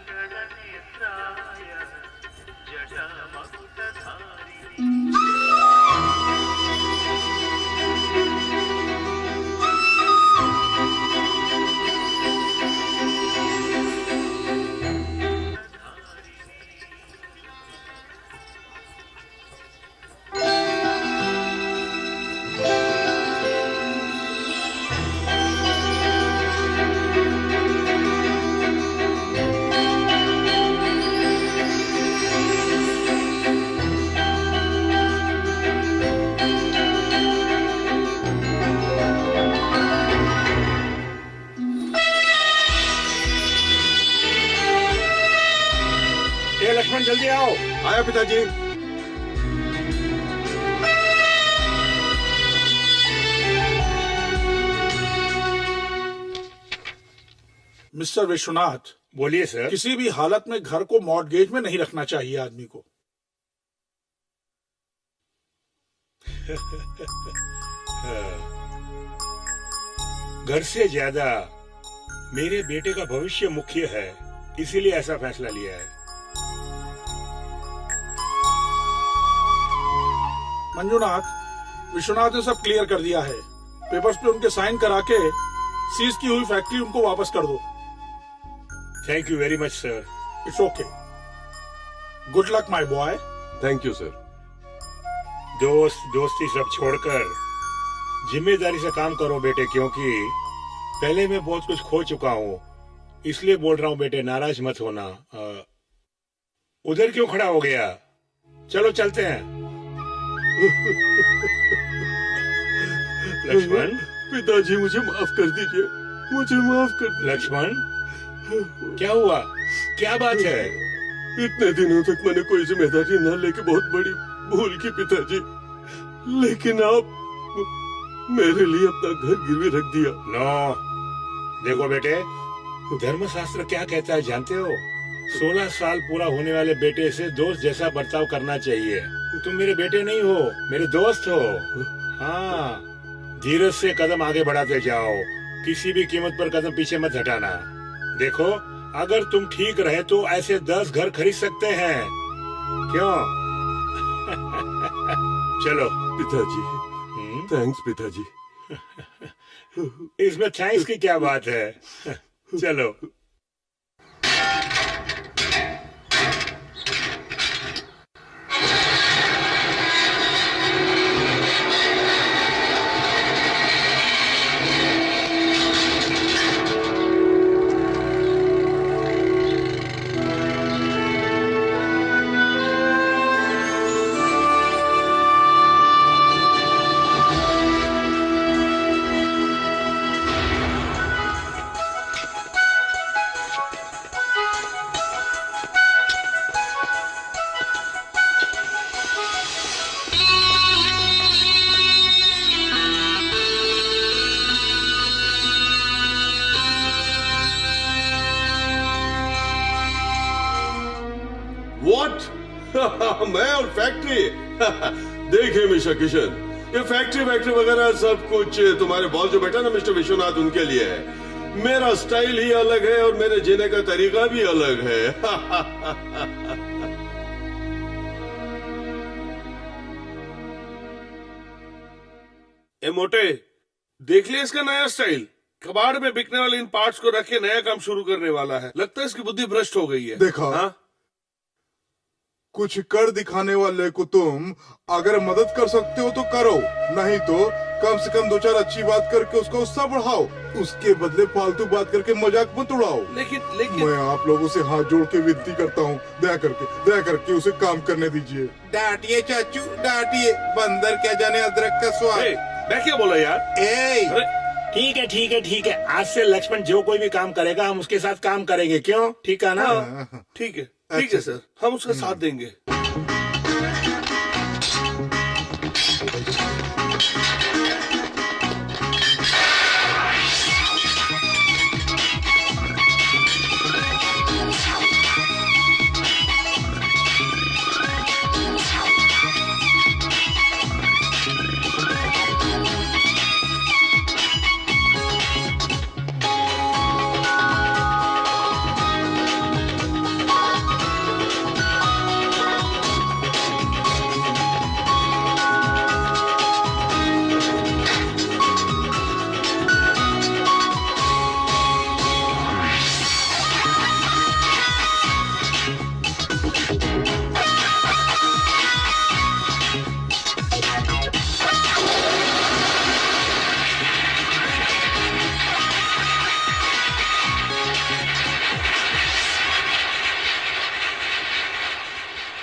लक्ष्मण जल्दी आओ। आया पिताजी। मिस्टर विश्वनाथ। बोलिए सर। किसी भी हालत में घर को मॉर्टगेज में नहीं रखना चाहिए आदमी को। घर से ज्यादा मेरे बेटे का भविष्य मुख्य है, इसीलिए ऐसा फैसला लिया है। मंजुनाथ, विश्वनाथ ने सब क्लियर कर दिया है। पेपर्स पे उनके साइन करा के सीज की हुई फैक्ट्री उनको वापस कर दो। Thank you very much sir. It's okay. Good luck my boy. Thank you sir. दोस्ती सब छोड़कर जिम्मेदारी से काम करो बेटे, क्योंकि पहले मैं बहुत कुछ खो चुका हूँ, इसलिए बोल रहा हूँ बेटे, नाराज मत होना। उधर क्यों खड़ा हो गया? चलो चलते हैं। लक्ष्मण। पिताजी मुझे माफ कर दीजिए, मुझे माफ कर दीजिए। लक्ष्मण, क्या हुआ? क्या बात है? इतने दिनों तक मैंने कोई जिम्मेदारी न लेके बहुत बड़ी भूल की पिताजी, लेकिन आप मेरे लिए अपना घर गिरवी रख दिया। नो, देखो बेटे, धर्मशास्त्र क्या कहता है जानते हो? 16 साल पूरा होने वाले बेटे से दोस्त जैसा बर्ताव करना चाहिए। तुम मेरे बेटे नहीं हो, मेरे दोस्त हो। हाँ, धीरज से कदम आगे बढ़ाते जाओ, किसी भी कीमत पर कदम पीछे मत हटाना। देखो, अगर तुम ठीक रहे तो ऐसे 10 घर खरीद सकते हैं। क्यों? चलो पिताजी। थैंक्स पिताजी। इसमें थैंक्स की क्या बात है? चलो। मैं और फैक्ट्री। देखिए मिस्टर किशन, ये फैक्ट्री वगैरह सब कुछ तुम्हारे बॉस जो बैठा ना मिस्टर विश्वनाथ, उनके लिए है। मेरा स्टाइल ही अलग है और मेरे जीने का तरीका भी अलग है। ए मोटे, देख लिया इसका नया स्टाइल। कबाड़ में बिकने वाले इन पार्ट्स को रख के नया काम शुरू करने वाला है। लगता है इसकी बुद्धि भ्रष्ट हो गई है। देखा? हाँ? कुछ कर दिखाने वाले को तुम अगर मदद कर सकते हो तो करो, नहीं तो कम से कम 2-4 अच्छी बात करके उसका उत्साह बढ़ाओ। उसके बदले फालतू बात करके मजाक मत उड़ाओ। लेकिन मैं आप लोगों से हाथ जोड़ के विनती करता हूँ, दया करके उसे काम करने दीजिए। डांटिए चाचू डांटिए, बंदर क्या जाने अदरक का स्वाद। मैं क्या बोला यार? ठीक है। आज से लक्ष्मण जो कोई भी काम करेगा हम उसके साथ काम करेंगे, क्यों? ठीक है ना? ठीक है सर, हम उसका साथ देंगे।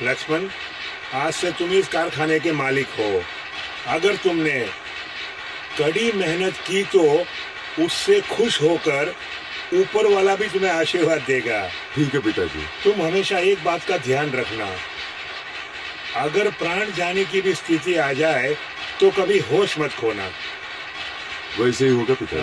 लक्ष्मण, आज से तुम इस कारखाने के मालिक हो। अगर तुमने कड़ी मेहनत की तो उससे खुश होकर ऊपर वाला भी तुम्हें आशीर्वाद देगा। ठीक है पिताजी। तुम हमेशा एक बात का ध्यान रखना, अगर प्राण जाने की भी स्थिति आ जाए तो कभी होश मत खोना। वैसे ही होगा पिताजी।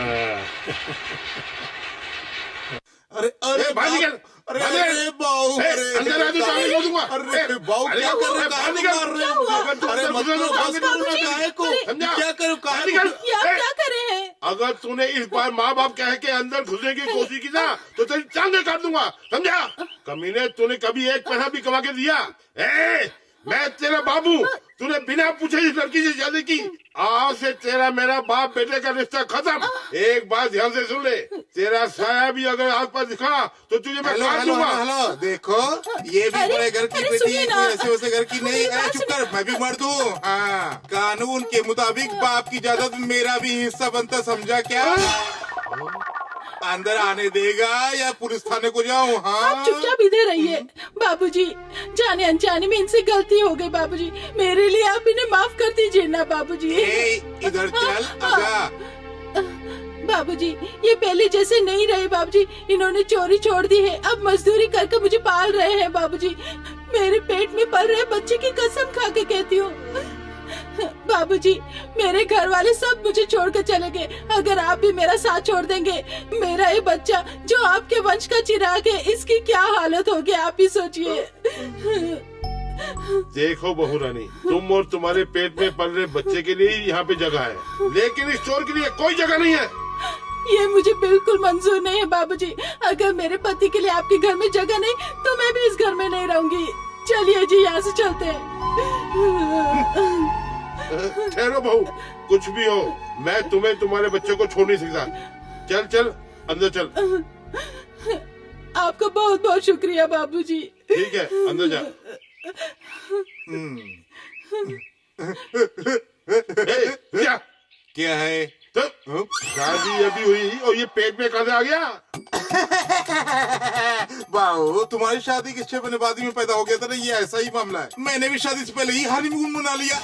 अरे बाजीगर, अरे बाऊ, अंदर आ जाओ, मैं दूंगा। अरे बाऊ क्या कर रहे हो? अरे क्या करो? क्या करे हैं? अगर तूने इस बार माँ बाप कह के अंदर घुसने की कोशिश की ना तो तेरी टांगे काट दूंगा, समझा? कमीने, तूने कभी एक पैसा भी कमा के दिया? मैं तेरा बाबू, तूने बिना पूछे इस लड़की से शादी की। आज से तेरा मेरा बाप बेटे का रिश्ता खत्म। एक बात ध्यान से सुन ले, तेरा साया भी अगर आस पास दिखा तो तुझे मैं काट दूंगा। हेलो, देखो ये भी बड़े घर की बेटी, ऐसे वैसे घर की नहीं। चुप कर, मैं भी मर्द हूँ। हाँ, कानून के मुताबिक बाप की इजाजत मेरा भी हिस्सा बनता, समझा क्या? अंदर आने देगा या पुलिस थाने को जाऊँ? हाँ, आप चुपचाप इधर रहिए। बाबूजी, जाने अनजाने में इनसे गलती हो गई बाबूजी, मेरे लिए आप इन्हें माफ कर दीजिए ना बाबूजी। इधर चल, आजा। बाबूजी, ये पहले जैसे नहीं रहे बाबूजी, इन्होंने चोरी छोड़ दी है, अब मजदूरी करके मुझे पाल रहे हैं बाबूजी। मेरे पेट में पल रहे बच्चे की कसम खा के कहती हूँ बाबूजी, मेरे घर वाले सब मुझे छोड़कर चले गए। अगर आप भी मेरा साथ छोड़ देंगे, मेरा ये बच्चा जो आपके वंश का चिराग है, इसकी क्या हालत होगी आप ही सोचिए। देखो बहू रानी, तुम और तुम्हारे पेट में पल रहे बच्चे के लिए यहाँ पे जगह है, लेकिन इस चोर के लिए कोई जगह नहीं है। ये मुझे बिल्कुल मंजूर नहीं है बाबूजी। अगर मेरे पति के लिए आपके घर में जगह नहीं तो मैं भी इस घर में नहीं रहूंगी। चलिए जी, यहाँ से चलते हैं। ठहरो बहू, कुछ भी हो, मैं तुम्हें तुम्हारे बच्चे को छोड़ नहीं सकता। चल चल, अंदर चल। आपका बहुत बहुत शुक्रिया बाबूजी। ठीक है, अंदर जा। क्या है? तो शादी अभी हुई और ये पेट में कहाँ आ गया? बाबू, तुम्हारी शादी किस 6 महीने बाद में पैदा हो गया था ना, ये ऐसा ही मामला है। मैंने भी शादी से पहले ही हनीमून मना लिया।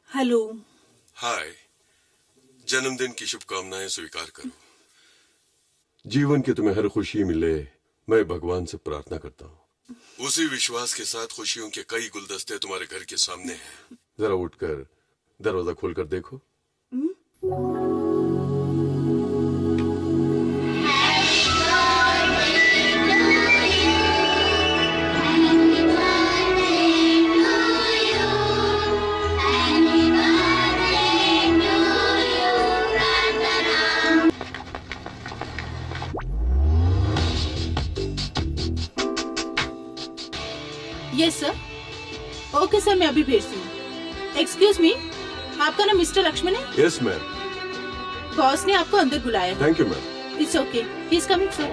हेलो। हाय, जन्मदिन की शुभकामनाएं स्वीकार करो। जीवन की तुम्हें हर खुशी मिले, मैं भगवान से प्रार्थना करता हूँ। उसी विश्वास के साथ खुशियों के कई गुलदस्ते तुम्हारे घर के सामने हैं। जरा उठकर दरवाजा खोलकर देखो। Yes sir. ओके सर, मैं अभी भेजती हूँ। एक्सक्यूज मी, आपका नाम मिस्टर लक्ष्मण है? Yes ma'am. बॉस ने आपको अंदर बुलाया। Thank you ma'am. It's okay, he is coming sir.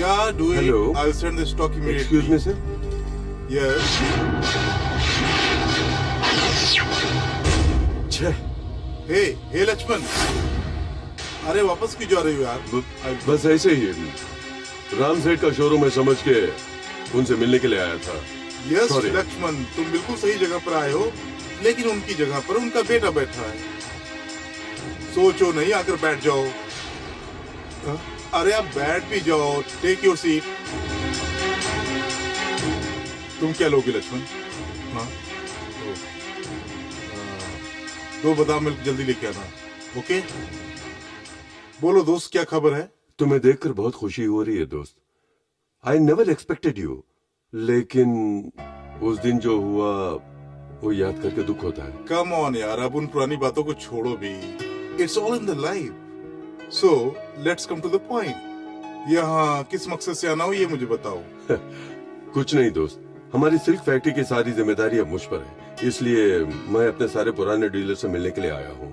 Yeah, do it. Hello. I'll send the stock immediately. Excuse me, sir. Yes. Hey, Lakshman. अरे वापस क्यों जा रही हो यार? बस ऐसे ही राम सेठ का शोरूम है समझ के उनसे मिलने के लिए आया था। Yes Sorry. लक्ष्मण, तुम बिल्कुल सही जगह पर आए हो, लेकिन उनकी जगह पर उनका बेटा बैठा है। सोचो नहीं, आकर बैठ जाओ। अरे आप बैठ भी जाओ, टेक योर सीट। तुम क्या लोगे लक्ष्मण? हाँ, दो बादाम मिल्क जल्दी लेके आना। ओके, बोलो दोस्त, क्या खबर है? तुम्हें देखकर बहुत खुशी हो रही है दोस्त। आई नेवर एक्सपेक्टेड यू, लेकिन उस दिन जो हुआ वो याद करके दुख होता है। कम ऑन यार, अब उन पुरानी बातों को छोड़ो भी। It's all in the life. So let's come to the point. यहाँ किस मकसद से आना हो ये मुझे बताओ। कुछ नहीं दोस्त, हमारी सिल्क फैक्ट्री की सारी जिम्मेदारी अब मुझ पर है, इसलिए मैं अपने सारे पुराने डीलर से मिलने के लिए आया हूँ।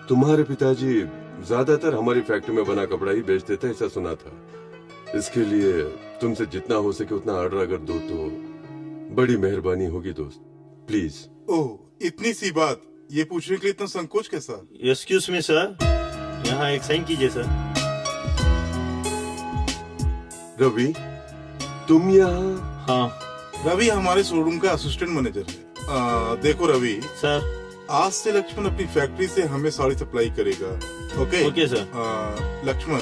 तुम्हारे पिताजी ज्यादातर हमारी फैक्ट्री में बना कपड़ा ही बेचते थे, ऐसा सुना था। इसके लिए तुमसे जितना हो सके उतना ऑर्डर अगर दो तो बड़ी मेहरबानी होगी दोस्त, प्लीज। ओह, इतनी सी बात, ये पूछने के लिए इतना संकोच कैसा? एक्सक्यूज मी सर, यहाँ एक साइन कीजिए सर। रवि, तुम यहाँ? हाँ, रवि हमारे शोरूम का असिस्टेंट मैनेजर है। देखो रवि सर, आज से लक्ष्मण अपनी फैक्ट्री से हमें साड़ी सप्लाई करेगा। Okay okay sir. लक्ष्मण,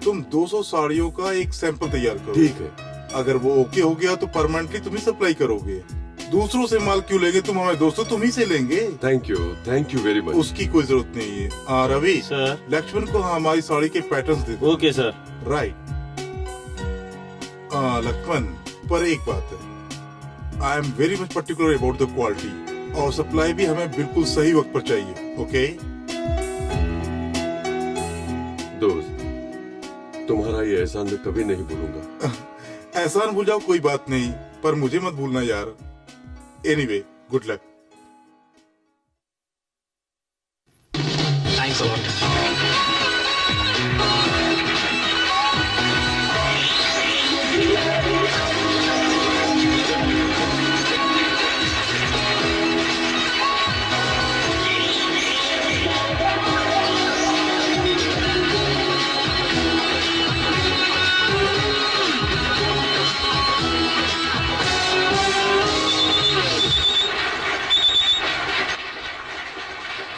तुम 200 साड़ियों का एक सैंपल तैयार करो। ठीक है। अगर वो ओके हो गया तो परमानेंटली तुम ही सप्लाई करोगे। दूसरों से माल क्यों लेंगे, तुम हमारे दोस्तों, तुम ही से लेंगे। Thank you very much. उसकी कोई जरूरत नहीं है। रवि सर, लक्ष्मण को हमारी साड़ी के पैटर्न्स दे दो। Okay sir. राइट। लक्ष्मण, पर एक बात है, I am very much particular about the quality, और सप्लाई भी हमें बिल्कुल सही वक्त पर चाहिए। ओके दोस्त, तुम्हारा ये एहसान मैं कभी नहीं भूलूंगा। एहसान भूल जाओ, कोई बात नहीं, पर मुझे मत भूलना यार। Anyway, good luck. Thanks a lot.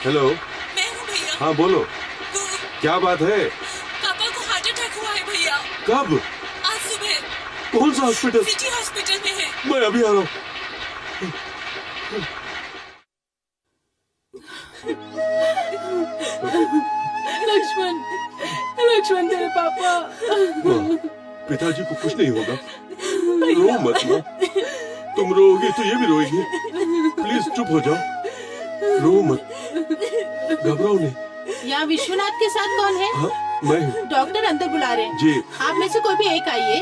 Hello. मैं हूँ भैया। हाँ बोलो, क्या बात है? पापा को हार्ट अटैक हुआ है भैया। कब? आज सुबह। कौन सा हॉस्पिटल? सिटी हॉस्पिटल में है। मैं अभी आ रहा हूँ। लक्ष्मण तेरे पापा। पिताजी को कुछ नहीं होगा, रो मत माँ। तुम रोओगी तो ये भी रोएगी। प्लीज चुप हो जाओ, रो मत, घबराओ नहीं। यहाँ विश्वनाथ के साथ कौन है? हाँ, मैं। डॉक्टर अंदर बुला रहे हैं। जी। आप में से कोई भी एक आइए।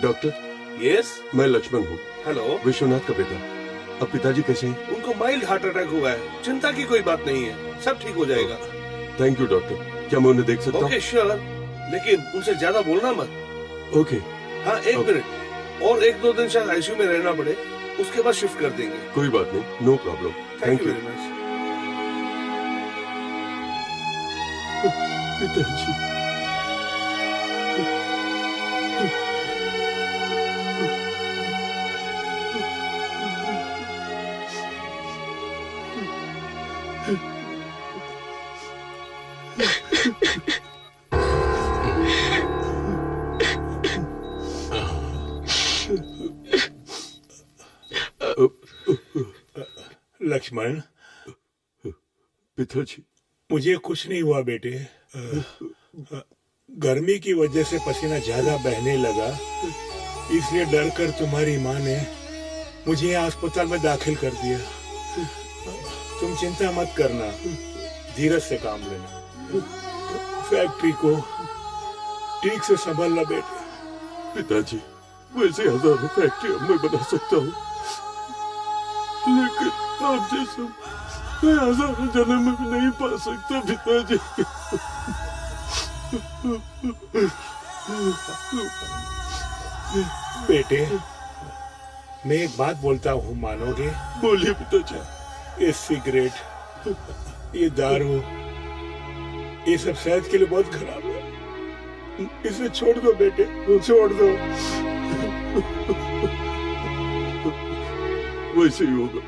डॉक्टर। यस, मैं लक्ष्मण हूँ। हेलो। विश्वनाथ का बेटा। अब पिताजी कैसे हैं? उनको माइल्ड हार्ट अटैक हुआ है, चिंता की कोई बात नहीं है, सब ठीक हो जाएगा। थैंक यू डॉक्टर, क्या मैं उन्हें देख सकता हूँ? ओके श्योर, लेकिन उनसे ज्यादा बोलना मत। ओके। हाँ, एक मिनट, और 1-2 दिन शायद आईसीयू में रहना पड़े, उसके बाद शिफ्ट कर देंगे। कोई बात नहीं, no problem. Thank you very much. पिताजी। लक्ष्मण। पिताजी। मुझे कुछ नहीं हुआ बेटे, गर्मी की वजह से पसीना ज्यादा बहने लगा, इसलिए डर कर तुम्हारी माँ ने मुझे अस्पताल में दाखिल कर दिया। तुम चिंता मत करना, धीरज से काम लेना। फैक्ट्री को ठीक से संभालना बेटे। पिताजी, वैसे हजारों फैक्ट्री मैं बना सकता हूँ, लेकिन आप जैसा मैं हजारों जन्म में भी नहीं पा सकता पिताजी। बेटे, मैं एक बात बोलता हूँ, मानोगे? बोलिए पिताजी। ये सिगरेट, ये दारू, ये सब सेहत के लिए बहुत खराब है। इसे छोड़ दो बेटे, छोड़ दो। वैसे ही होगा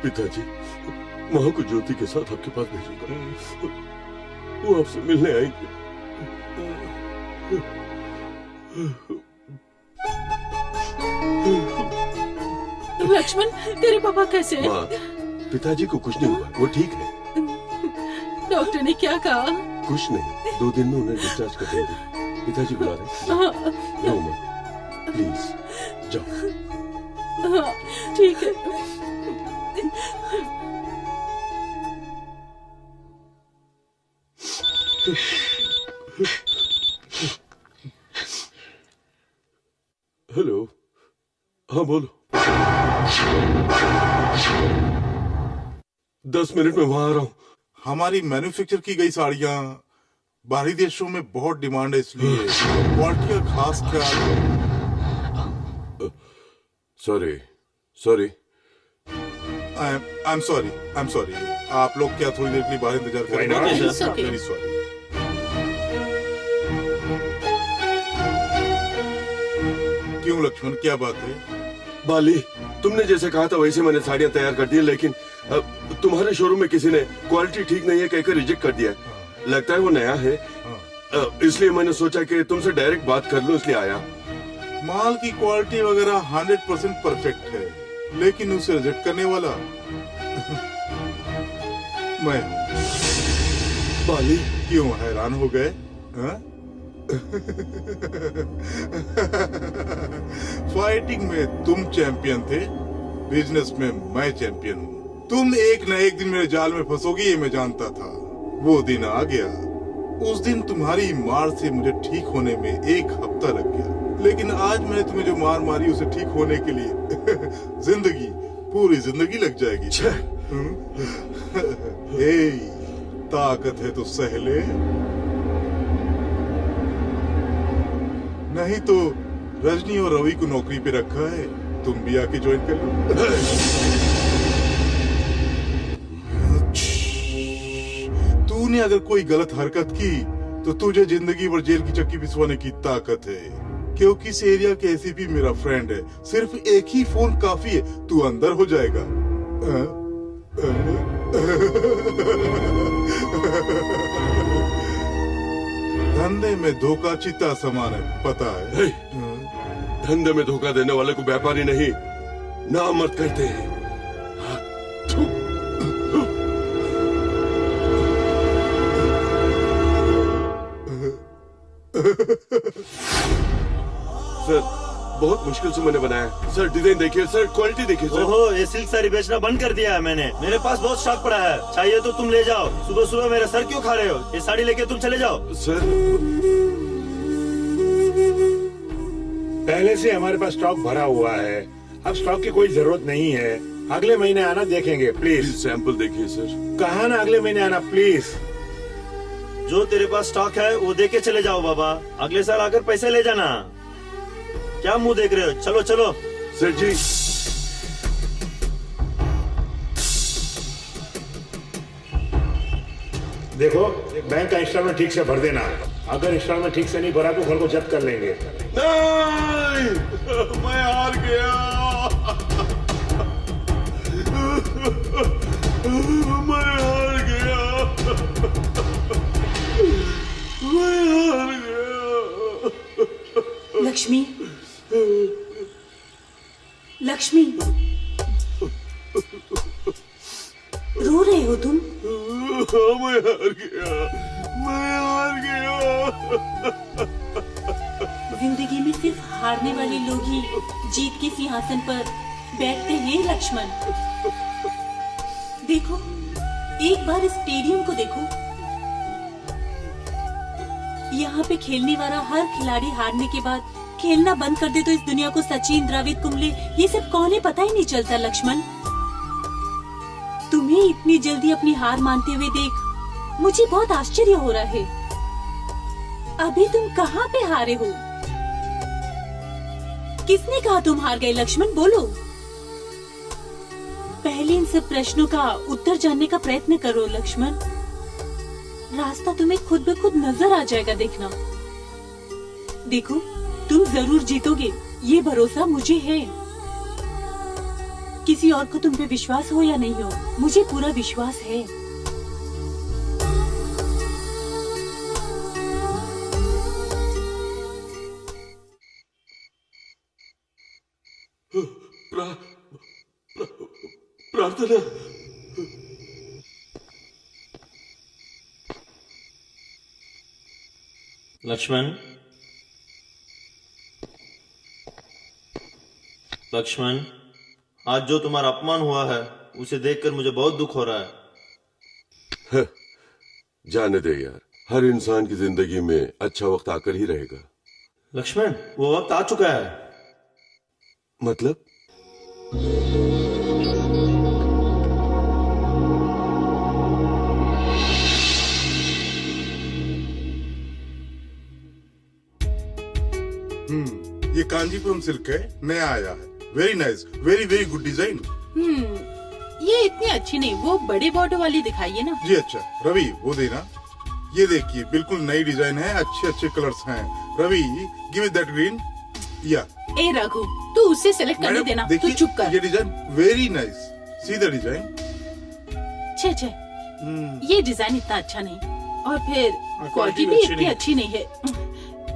पिताजी। माँ को ज्योति के साथ आपके पास भेजूंगा, वो आपसे मिलने आएंगे। लक्ष्मण, तेरे पापा कैसे हैं? माँ, पिताजी को कुछ नहीं हुआ, वो ठीक है। डॉक्टर ने क्या कहा? कुछ नहीं, 2 दिन में उन्हें डिस्चार्ज कर देंगे। पिताजी बुला रहे हैं। रो मत, प्लीज जाओ। हाँ, ठीक है। हेलो, हाँ बोलो। 10 मिनट में वहां आ रहा हूँ। हमारी मैन्युफैक्चर की गई साड़ियाँ बाहरी देशों में बहुत डिमांड है, इसलिए क्वालिटी का खास ख्याल। सॉरी। I am sorry. आप लोग क्या थोड़ी देर के लिए बाहर इंतजार करें? Very sorry. क्यों लक्ष्मण, क्या बात है? बाली, तुमने जैसे कहा था वैसे मैंने साड़ियाँ तैयार कर दी, लेकिन तुम्हारे शोरूम में किसी ने क्वालिटी ठीक नहीं है कहकर रिजेक्ट कर दिया। लगता है वो नया है, इसलिए मैंने सोचा कि तुमसे डायरेक्ट बात कर लूं, इसलिए आया। माल की क्वालिटी वगैरह 100% परफेक्ट है, लेकिन उसे रिजेक्ट करने वाला मैं। बाली, क्यों हैरान हो गए? फाइटिंग में तुम चैंपियन थे, बिजनेस में मैं चैंपियन हूँ। तुम एक न एक दिन मेरे जाल में फंसोगी, ये मैं जानता था। वो दिन आ गया। उस दिन तुम्हारी मार से मुझे ठीक होने में 1 हफ्ता लग गया, लेकिन आज मैंने तुम्हें जो मार मारी उसे ठीक होने के लिए पूरी जिंदगी लग जाएगी। ताकत है तो सह ले, नहीं तो रजनी और रवि को नौकरी पे रखा है, तुम भी आके ज्वाइन कर लो। तूने अगर कोई गलत हरकत की तो तुझे जिंदगी भर जेल की चक्की पिसवाने की ताकत है, क्योंकि इस एरिया के एसीपी मेरा फ्रेंड है। सिर्फ एक ही फोन काफी है, तू अंदर हो जाएगा। धंधे में धोखा चिता समान है, पता है? धंधे में धोखा देने वाले को व्यापारी नहीं, नामर्द कहते हैं। सर, बहुत मुश्किल से मैंने बनाया। सर डिजाइन देखिए, सर क्वालिटी देखिए सर। ओहो, ये सिल्क साड़ी बेचना बंद कर दिया है मैंने। मेरे पास बहुत स्टॉक पड़ा है, चाहिए तो तुम ले जाओ। सुबह सुबह मेरा सर क्यों खा रहे हो? ये साड़ी लेके तुम चले जाओ। सर, पहले से हमारे पास स्टॉक भरा हुआ है, अब स्टॉक की कोई जरूरत नहीं है। अगले महीने आना, देखेंगे। प्लीज सैंपल देखिए सर। कहा ना अगले महीने आना, प्लीज। जो तेरे पास स्टॉक है वो दे के चले जाओ बाबा, अगले साल आकर पैसे ले जाना। क्या मुंह देख रहे हो? चलो चलो। सर जी, देखो, बैंक का इंस्टॉलमेंट ठीक से भर देना। अगर इंस्टॉलमेंट ठीक से नहीं भरा तो घर को जब्त कर लेंगे। नहीं, मैं हार गया। मैं हार गया। मैं हार गया। लक्ष्मी, लक्ष्मी, रो रहे हो तुम? हाँ, मैं हार गया। मैं हार गया। जिंदगी में सिर्फ हारने वाले लोग ही जीत के सिंहासन पर बैठते हैं लक्ष्मण। देखो, एक बार इस स्टेडियम को देखो। यहाँ पे खेलने वाला हर खिलाड़ी हारने के बाद खेलना बंद कर दे तो इस दुनिया को सचिन, द्रविड़, कुंबले ये सब कौन है पता ही नहीं चलता लक्ष्मण। तुम्हें इतनी जल्दी अपनी हार मानते हुए देख मुझे बहुत आश्चर्य हो रहा है। अभी तुम कहाँ पे हारे हो? किसने कहा तुम हार गए लक्ष्मण? बोलो। पहले इन सब प्रश्नों का उत्तर जानने का प्रयत्न करो लक्ष्मण। रास्ता तुम्हें खुद ब खुद नजर आ जाएगा, देखना। देखो, तुम जरूर जीतोगे, ये भरोसा मुझे है। किसी और को तुम पे विश्वास हो या नहीं हो, मुझे पूरा विश्वास है। प्रार्थना। लक्ष्मण, लक्ष्मण, आज जो तुम्हारा अपमान हुआ है उसे देखकर मुझे बहुत दुख हो रहा है। जाने दे यार, हर इंसान की जिंदगी में अच्छा वक्त आकर ही रहेगा। लक्ष्मण, वो वक्त आ चुका है। मतलब? ये कांजीपुरम सिल्क है, नया आया है। Very nice, very very good design. ये इतनी अच्छी नहीं, वो बड़े बॉर्डर वाली दिखाइए ना। जी अच्छा, रवि वो देना। ये देखिए, बिल्कुल नई डिजाइन है, अच्छे अच्छे कलर्स हैं। Ravi give it that green. या ए रघु, तू उससे सेलेक्ट करने देना, तू चुप कर। ये design very nice, see the design. छे ये डिजाइन इतना अच्छा नहीं, और फिर क्वालिटी भी इतनी अच्छी नहीं है।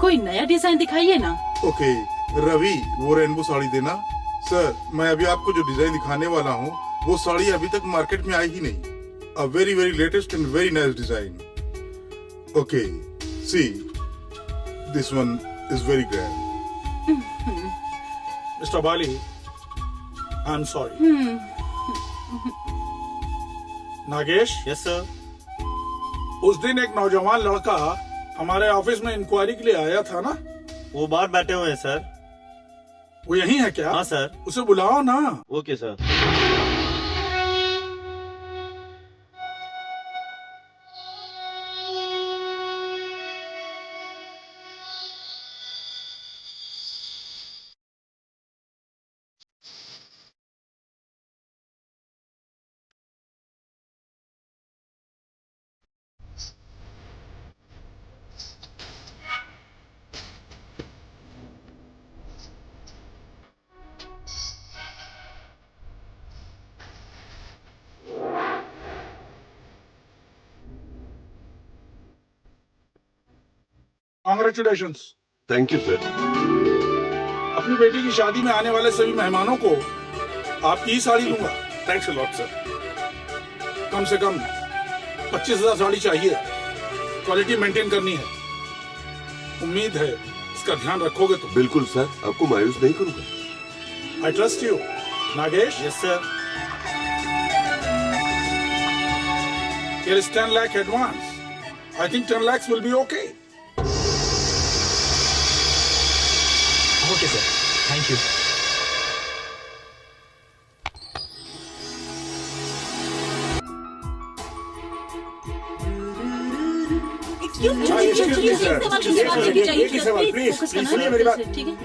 कोई नया डिजाइन दिखाइए ना। ओके रवि, वो रेनबो साड़ी देना। सर, मैं अभी आपको जो डिजाइन दिखाने वाला हूँ वो साड़ी अभी तक मार्केट में आई ही नहीं। A very very latest and very nice design. Okay, see this one is very grand. Mister Bali, I am sorry. Nagesh. Yes sir. उस दिन एक नौजवान लड़का हमारे ऑफिस में इंक्वायरी के लिए आया था ना? वो बाहर बैठे हुए हैं सर। वो यहीं है क्या? हाँ सर। उसे बुलाओ ना। Okay sir. Congratulations. Thank you sir. अपनी बेटी की शादी में आने वाले सभी मेहमानों को आपकी ही साड़ी दूंगा। Thanks a lot sir. कम से कम 25,000 साड़ी चाहिए, क्वालिटी मेंटेन करनी है। उम्मीद है इसका ध्यान रखोगे तो। बिल्कुल सर, आपको मायूस नहीं करूंगा। I trust you. Nagesh. Yes sir. Here is 10 lakh advance. I think 10 lakhs will be okay. Okay sir, thank you.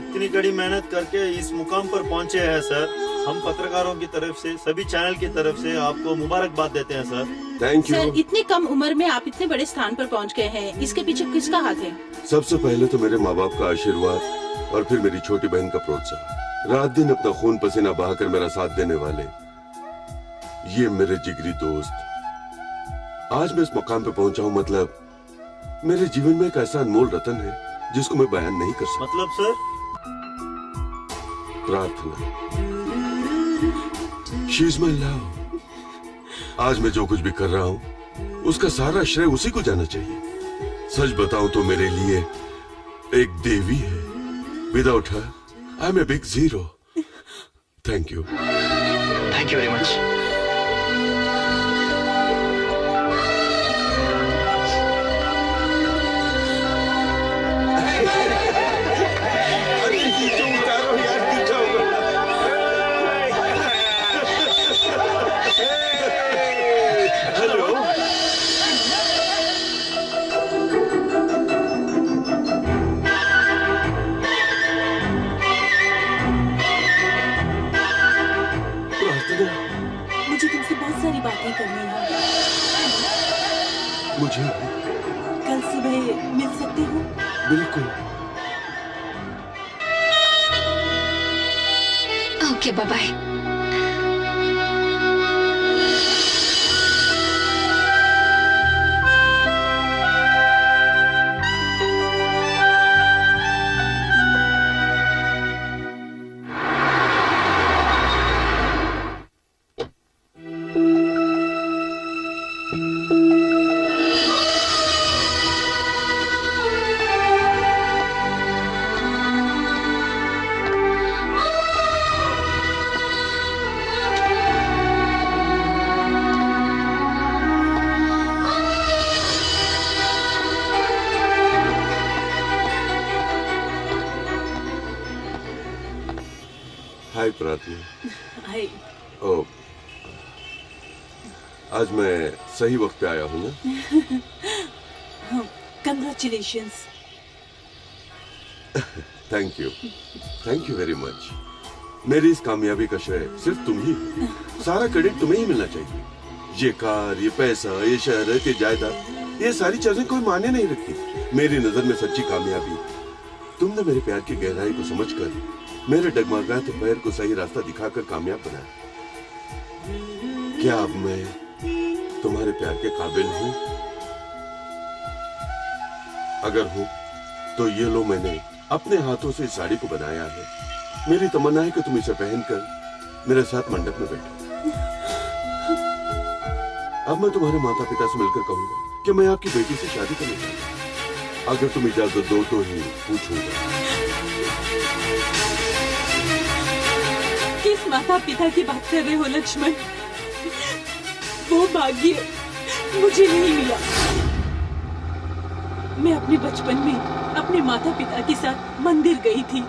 इतनी कड़ी मेहनत करके इस मुकाम पर पहुंचे हैं सर। हम पत्रकारों की तरफ से, सभी चैनल की तरफ से आपको मुबारकबाद देते हैं सर। थैंक यू सर, इतनी कम उम्र में आप इतने बड़े स्थान पर पहुंच गए हैं, इसके पीछे किसका हाथ है? सबसे पहले तो मेरे माँ बाप का आशीर्वाद और फिर मेरी छोटी बहन का प्रोत्साहन। रात दिन अपना खून पसीना बहाकर मेरा साथ देने वाले ये मेरे जिगरी दोस्त। आज मैं इस मुकाम पे पहुंचा हूँ, मतलब मेरे जीवन में एक ऐसा अनमोल रतन है जिसको मैं बयान नहीं कर सकता। मतलब सर? प्रार्थना। She is my love. आज मैं जो कुछ भी कर रहा हूँ उसका सारा श्रेय उसी को जाना चाहिए। सच बताऊं तो मेरे लिए एक देवी है। Without her I am a big zero. Thank you. Thank you very much. मुझे तुमसे बहुत सारी बातें करनी है। मुझे कल सुबह मिल सकते हो? बिल्कुल। Okay, bye bye. हाय प्रार्थना। हाय। ओ, आज मैं सही वक्त पे आया हूँ ना? Congratulations. Thank you very much. मेरी इस कामयाबी का श्रेय सिर्फ तुम ही हो। सारा क्रेडिट तुम्हें ही मिलना चाहिए। ये कार, ये पैसा, ये शहरत, ये जायदाद, ये सारी चीजें कोई मायने नहीं रखती। मेरी नजर में सच्ची कामयाबी तुमने मेरे प्यार की गहराई को समझकर मेरे डगमगाते पैर को सही रास्ता दिखाकर कामयाब बनाया। क्या अब मैं तुम्हारे प्यार के काबिल हूँ? अगर हूँ तो ये लो, मैंने अपने हाथों से इस साड़ी को बनाया है। मेरी तमन्ना है कि तुम इसे पहनकर मेरे साथ मंडप में बैठो। अब मैं तुम्हारे माता पिता से मिलकर कहूंगा कि मैं आपकी बेटी से शादी करना चाहता हूँ। अगर तुम इजाजत दो तो ही पूछूंगा। किस माता पिता की बात कर रहे हो लक्ष्मण? वो भाग्य मुझे नहीं मिला। मैं अपने बचपन में अपने माता पिता के साथ मंदिर गई थी।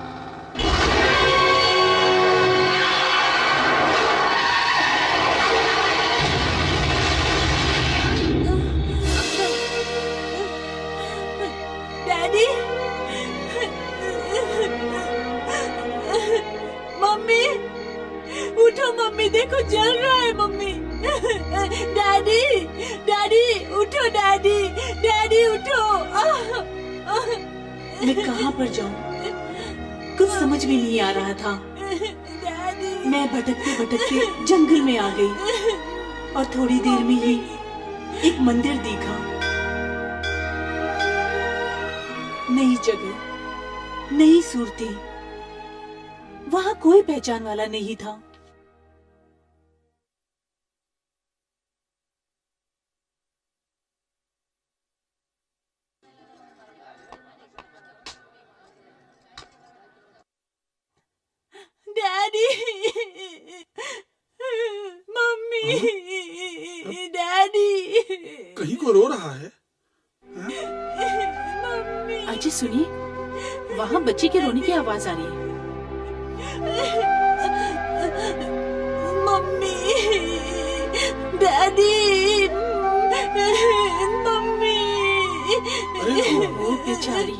डैडी, मम्मी, उठो मम्मी, देखो जल रहा है मम्मी। डैडी, डैडी उठो, डैडी, डैडी उठो। मैं कहाँ पर जाऊँ? कुछ समझ में नहीं आ रहा था। मैं भटकते भटकते जंगल में आ गई और थोड़ी देर में ही एक मंदिर दिखा। नई जगह, नई सूरतें, वहाँ कोई पहचान वाला नहीं था। Daddy, mummy, daddy. कहीं को रो रहा है? अजय सुनिए, वहाँ बच्चे के रोने की आवाज आ रही है। Mummy, daddy, mummy. वो बेचारी,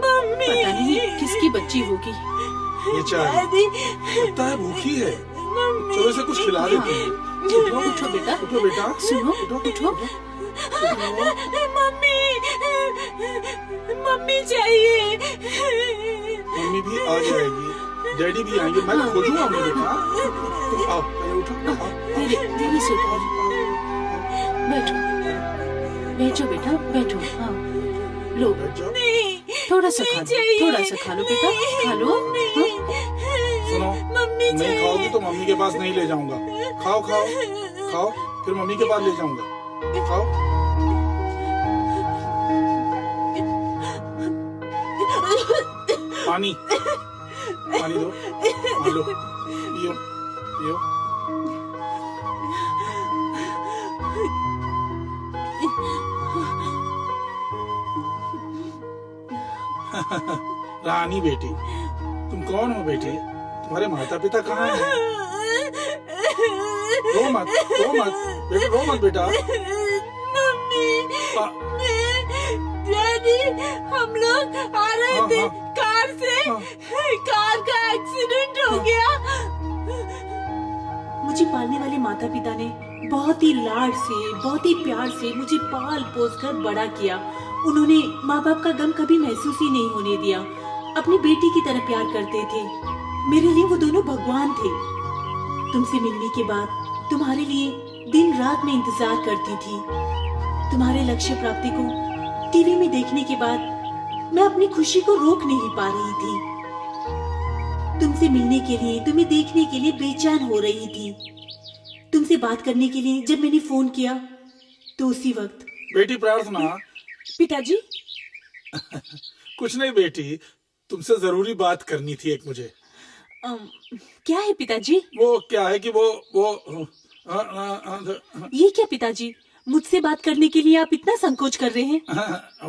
मम्मी। पता नहीं किसकी बच्ची होगी। बेचारी, लगता है भूखी है। चलो इसे कुछ खिला देते हैं। उठो बेटा, उठो बेटा, सुनो, उठो। मम्मी, मम्मी चाहिए। मम्मी भी आ जाएगी, डैडी भी आएंगे। मैं खोजूंगा अपने बेटा। तुम आओ, पहले उठो। धीरे से बैठो, बैठो बेटा, बैठो। हाँ, लो, थोड़ा सा खा लो, थोड़ा सा खा लो बेटा, खा लो। सुनो, नहीं खाओगी तो मम्मी के पास नहीं ले जाऊंगा। खाओ खाओ खाओ, फिर मम्मी के पास ले जाऊंगा। खाओ। पानी पानी दो, लो, पियो पियो। रानी बेटी, तुम कौन हो बेटे? तुम्हारे माता पिता कहाँ हैं? रो मत बेटा, रो मत बेटा। डैडी, हम लोग आ रहे थे कार से, कार का एक्सीडेंट हो गया। मुझे पालने वाले माता पिता ने बहुत ही लाड से, बहुत ही प्यार से मुझे पाल पोस कर बड़ा किया। उन्होंने माँ बाप का गम कभी महसूस ही नहीं होने दिया। अपनी बेटी की तरह प्यार करते थे। मेरे लिए वो दोनों भगवान थे। तुमसे मिलने के बाद तुम्हारे लिए दिन रात में इंतजार करती थी। तुम्हारे लक्ष्य प्राप्ति को टीवी में देखने के बाद मैं अपनी खुशी को रोक नहीं पा रही थी। तुमसे मिलने के लिए, तुम्हें देखने के लिए बेचैन हो रही थी। तुमसे बात करने के लिए जब मैंने फोन किया तो उसी वक्त। बेटी प्रार्थना। पिताजी। कुछ नहीं बेटी, तुमसे जरूरी बात करनी थी एक मुझे। क्या है पिताजी? वो क्या है कि वो ये क्या पिताजी, मुझसे बात करने के लिए आप इतना संकोच कर रहे हैं?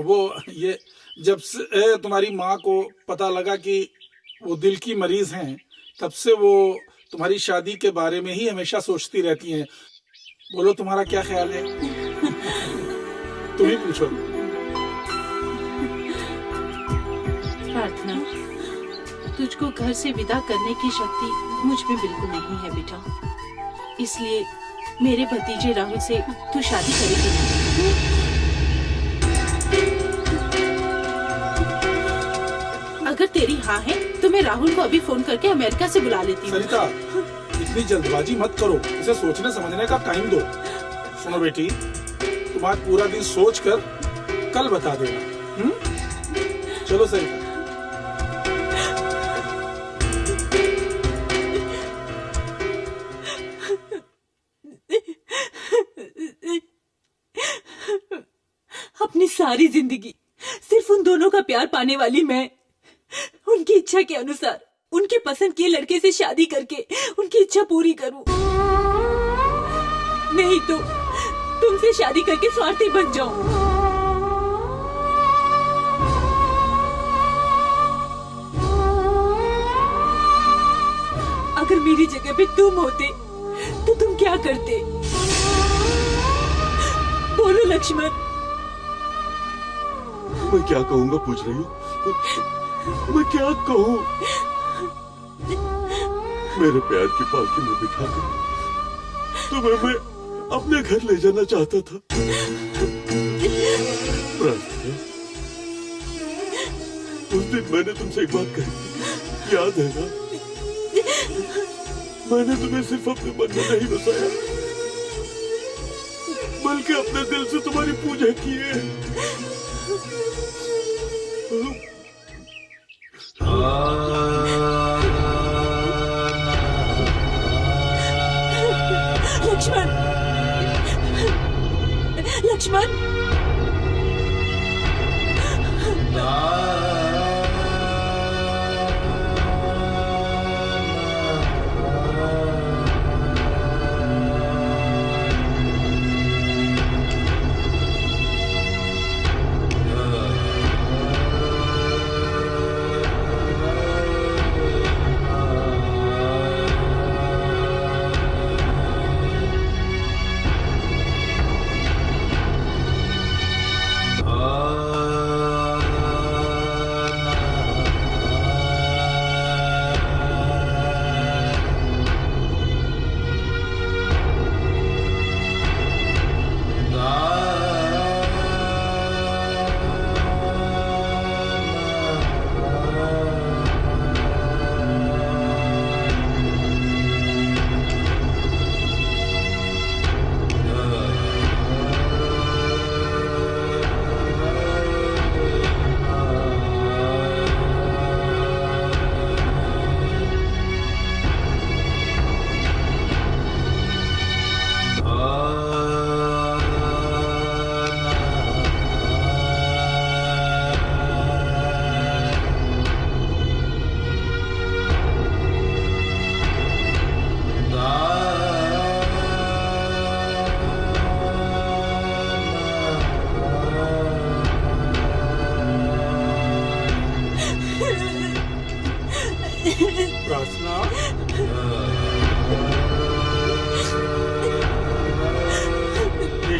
वो ये जब से तुम्हारी माँ को पता लगा कि वो दिल की मरीज हैं, तब से वो तुम्हारी शादी के बारे में ही हमेशा सोचती रहती हैं। बोलो तुम्हारा क्या ख्याल है? तुम ही पूछो। प्रार्थना, तुझको घर से विदा करने की शक्ति मुझ में बिल्कुल नहीं है बेटा। इसलिए मेरे भतीजे राहुल से तू शादी करेगी। अगर तेरी हाँ है तो मैं राहुल को अभी फोन करके अमेरिका से बुला लेती हूँ। सरिता, इतनी जल्दबाजी मत करो, इसे सोचने समझने का टाइम दो। सुनो बेटी, तुम आज पूरा दिन सोच कर कल बता देना। चलो सरिता। अपनी सारी जिंदगी सिर्फ उन दोनों का प्यार पाने वाली मैं, उनकी इच्छा के अनुसार उनके पसंद के लड़के से शादी करके उनकी इच्छा पूरी करूं। नहीं तो तुमसे शादी करके स्वार्थी बन जाऊं। अगर मेरी जगह पे तुम होते तो तुम क्या करते? बोलो लक्ष्मण। मैं क्या कहूँगा पूछ रही हूँ? मैं क्या कहूँ? मेरे प्यार की पालकी में बिठाकर तुम्हें मैं अपने घर ले जाना चाहता था। प्रार्थना, उस दिन मैंने तुमसे एक बात कही थी, याद है ना? मैंने तुम्हें सिर्फ अपने मन में नहीं बसाया, बल्कि अपने दिल से तुम्हारी पूजा की है। लक्ष्मण, लक्ष्मण,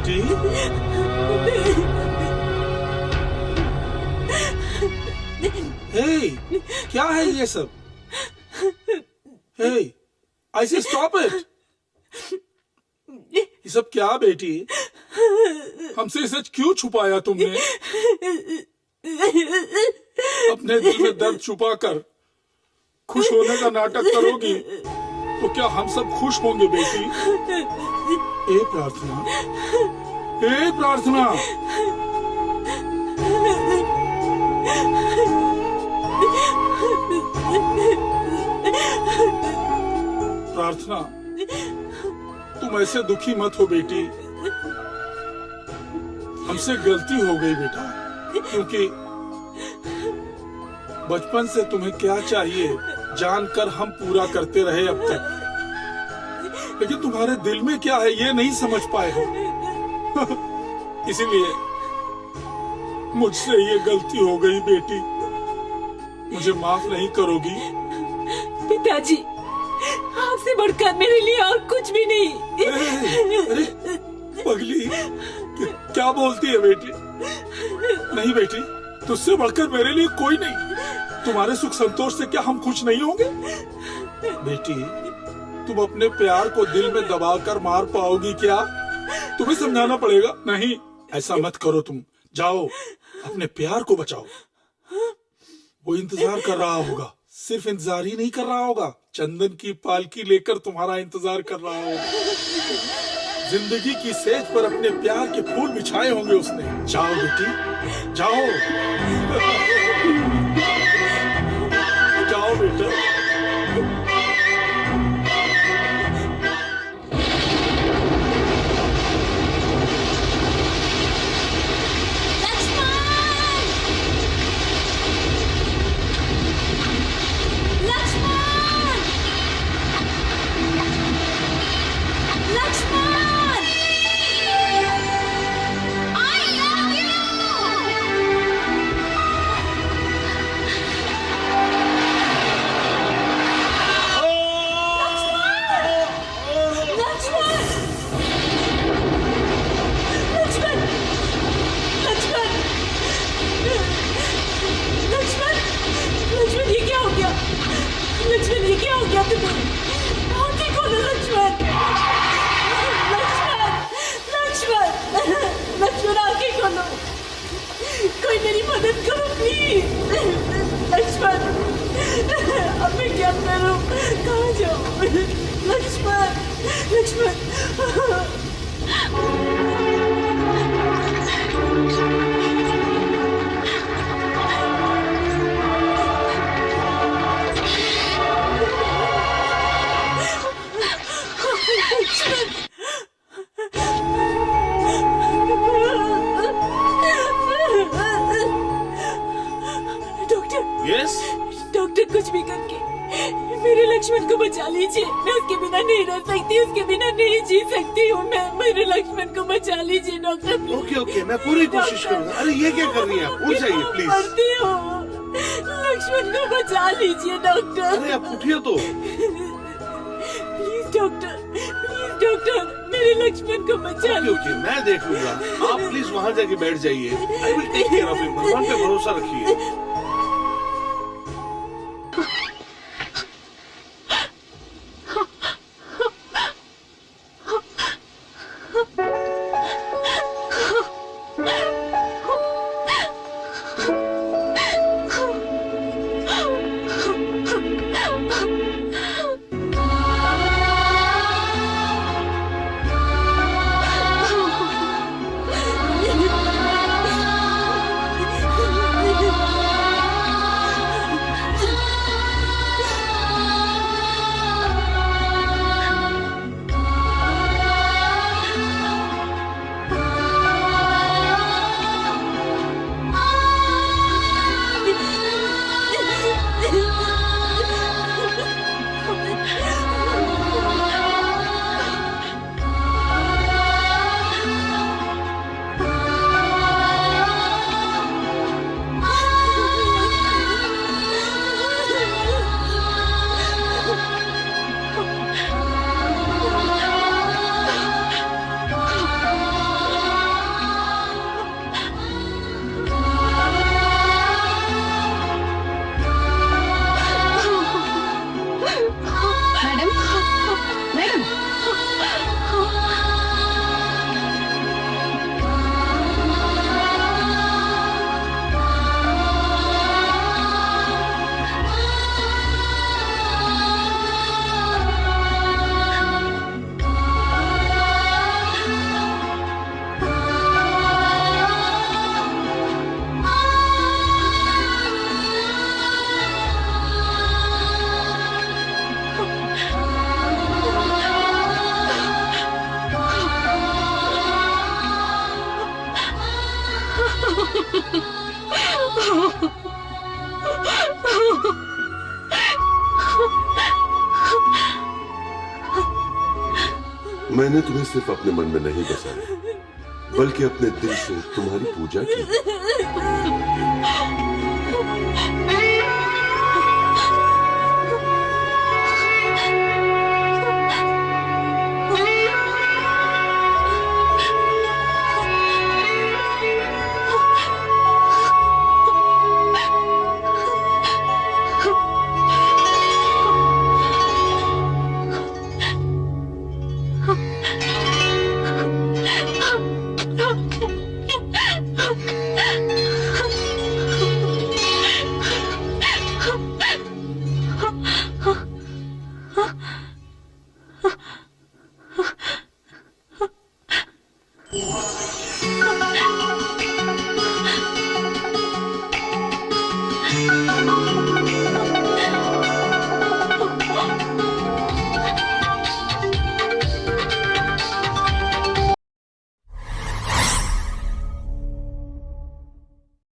बेटी। हे, क्या है ये सब? हे, ऐसे स्टॉप इट। ये सब क्या बेटी? हमसे सच क्यों छुपाया तुमने? अपने दिल में दर्द छुपा कर खुश होने का नाटक करोगी तो क्या हम सब खुश होंगे बेटी? ए प्रार्थना, ए प्रार्थना, प्रार्थना, तुम ऐसे दुखी मत हो बेटी। हमसे गलती हो गई बेटा, क्योंकि बचपन से तुम्हें क्या चाहिए जानकर हम पूरा करते रहे अब तक, लेकिन तुम्हारे दिल में क्या है ये नहीं समझ पाए हो। इसीलिए मुझसे ये गलती हो गई बेटी, मुझे माफ नहीं करोगी? पिताजी, आपसे बढ़कर मेरे लिए और कुछ भी नहीं। अरे पगली, क्या बोलती है बेटी? नहीं बेटी, तुझसे बढ़कर मेरे लिए कोई नहीं। तुम्हारे सुख संतोष से क्या हम खुश नहीं होंगे? बेटी, तुम अपने प्यार को दिल में दबाकर मार पाओगी क्या? तुम्हें समझाना पड़ेगा। नहीं, ऐसा मत करो। तुम जाओ, अपने प्यार को बचाओ। वो इंतजार कर रहा होगा, सिर्फ इंतजार ही नहीं कर रहा होगा, चंदन की पालकी लेकर तुम्हारा इंतजार कर रहा होगा। जिंदगी की सेज पर अपने प्यार के फूल बिछाए होंगे उसने। जाओ बेटी, जाओ, जाओ बेटा। कोई मेरी मदद करो प्लीज। लक्ष्मण, अब मैं क्या करूं? कहाँ जाऊं? लक्ष्मण, लक्ष्मण। डॉक्टर, कुछ भी करके मेरे लक्ष्मण को बचा लीजिए। मैं उसके बिना नहीं रह सकती, उसके बिना नहीं जी सकती हूँ मैं। मेरे लक्ष्मण को बचा लीजिए डॉक्टर। ओके ओके, मैं पूरी कोशिश करूँगा। अरे ये क्या कर रही हैं आप? उठ जाइए प्लीज। मरती हूँ, लक्ष्मण को बचा लीजिए डॉक्टर। अरे आप उठिए तो। प्लीज डॉक्टर, प्लीज डॉक्टर, मेरे लक्ष्मण को बचा लीजिए। ओके, मैं देख लूंगा। आप प्लीज वहाँ जाके बैठ जाइए। I will take care of him. भगवान पे भरोसा रखिए। मैंने तुम्हें सिर्फ अपने मन में नहीं बसाया, बल्कि अपने दिल से तुम्हारी पूजा की।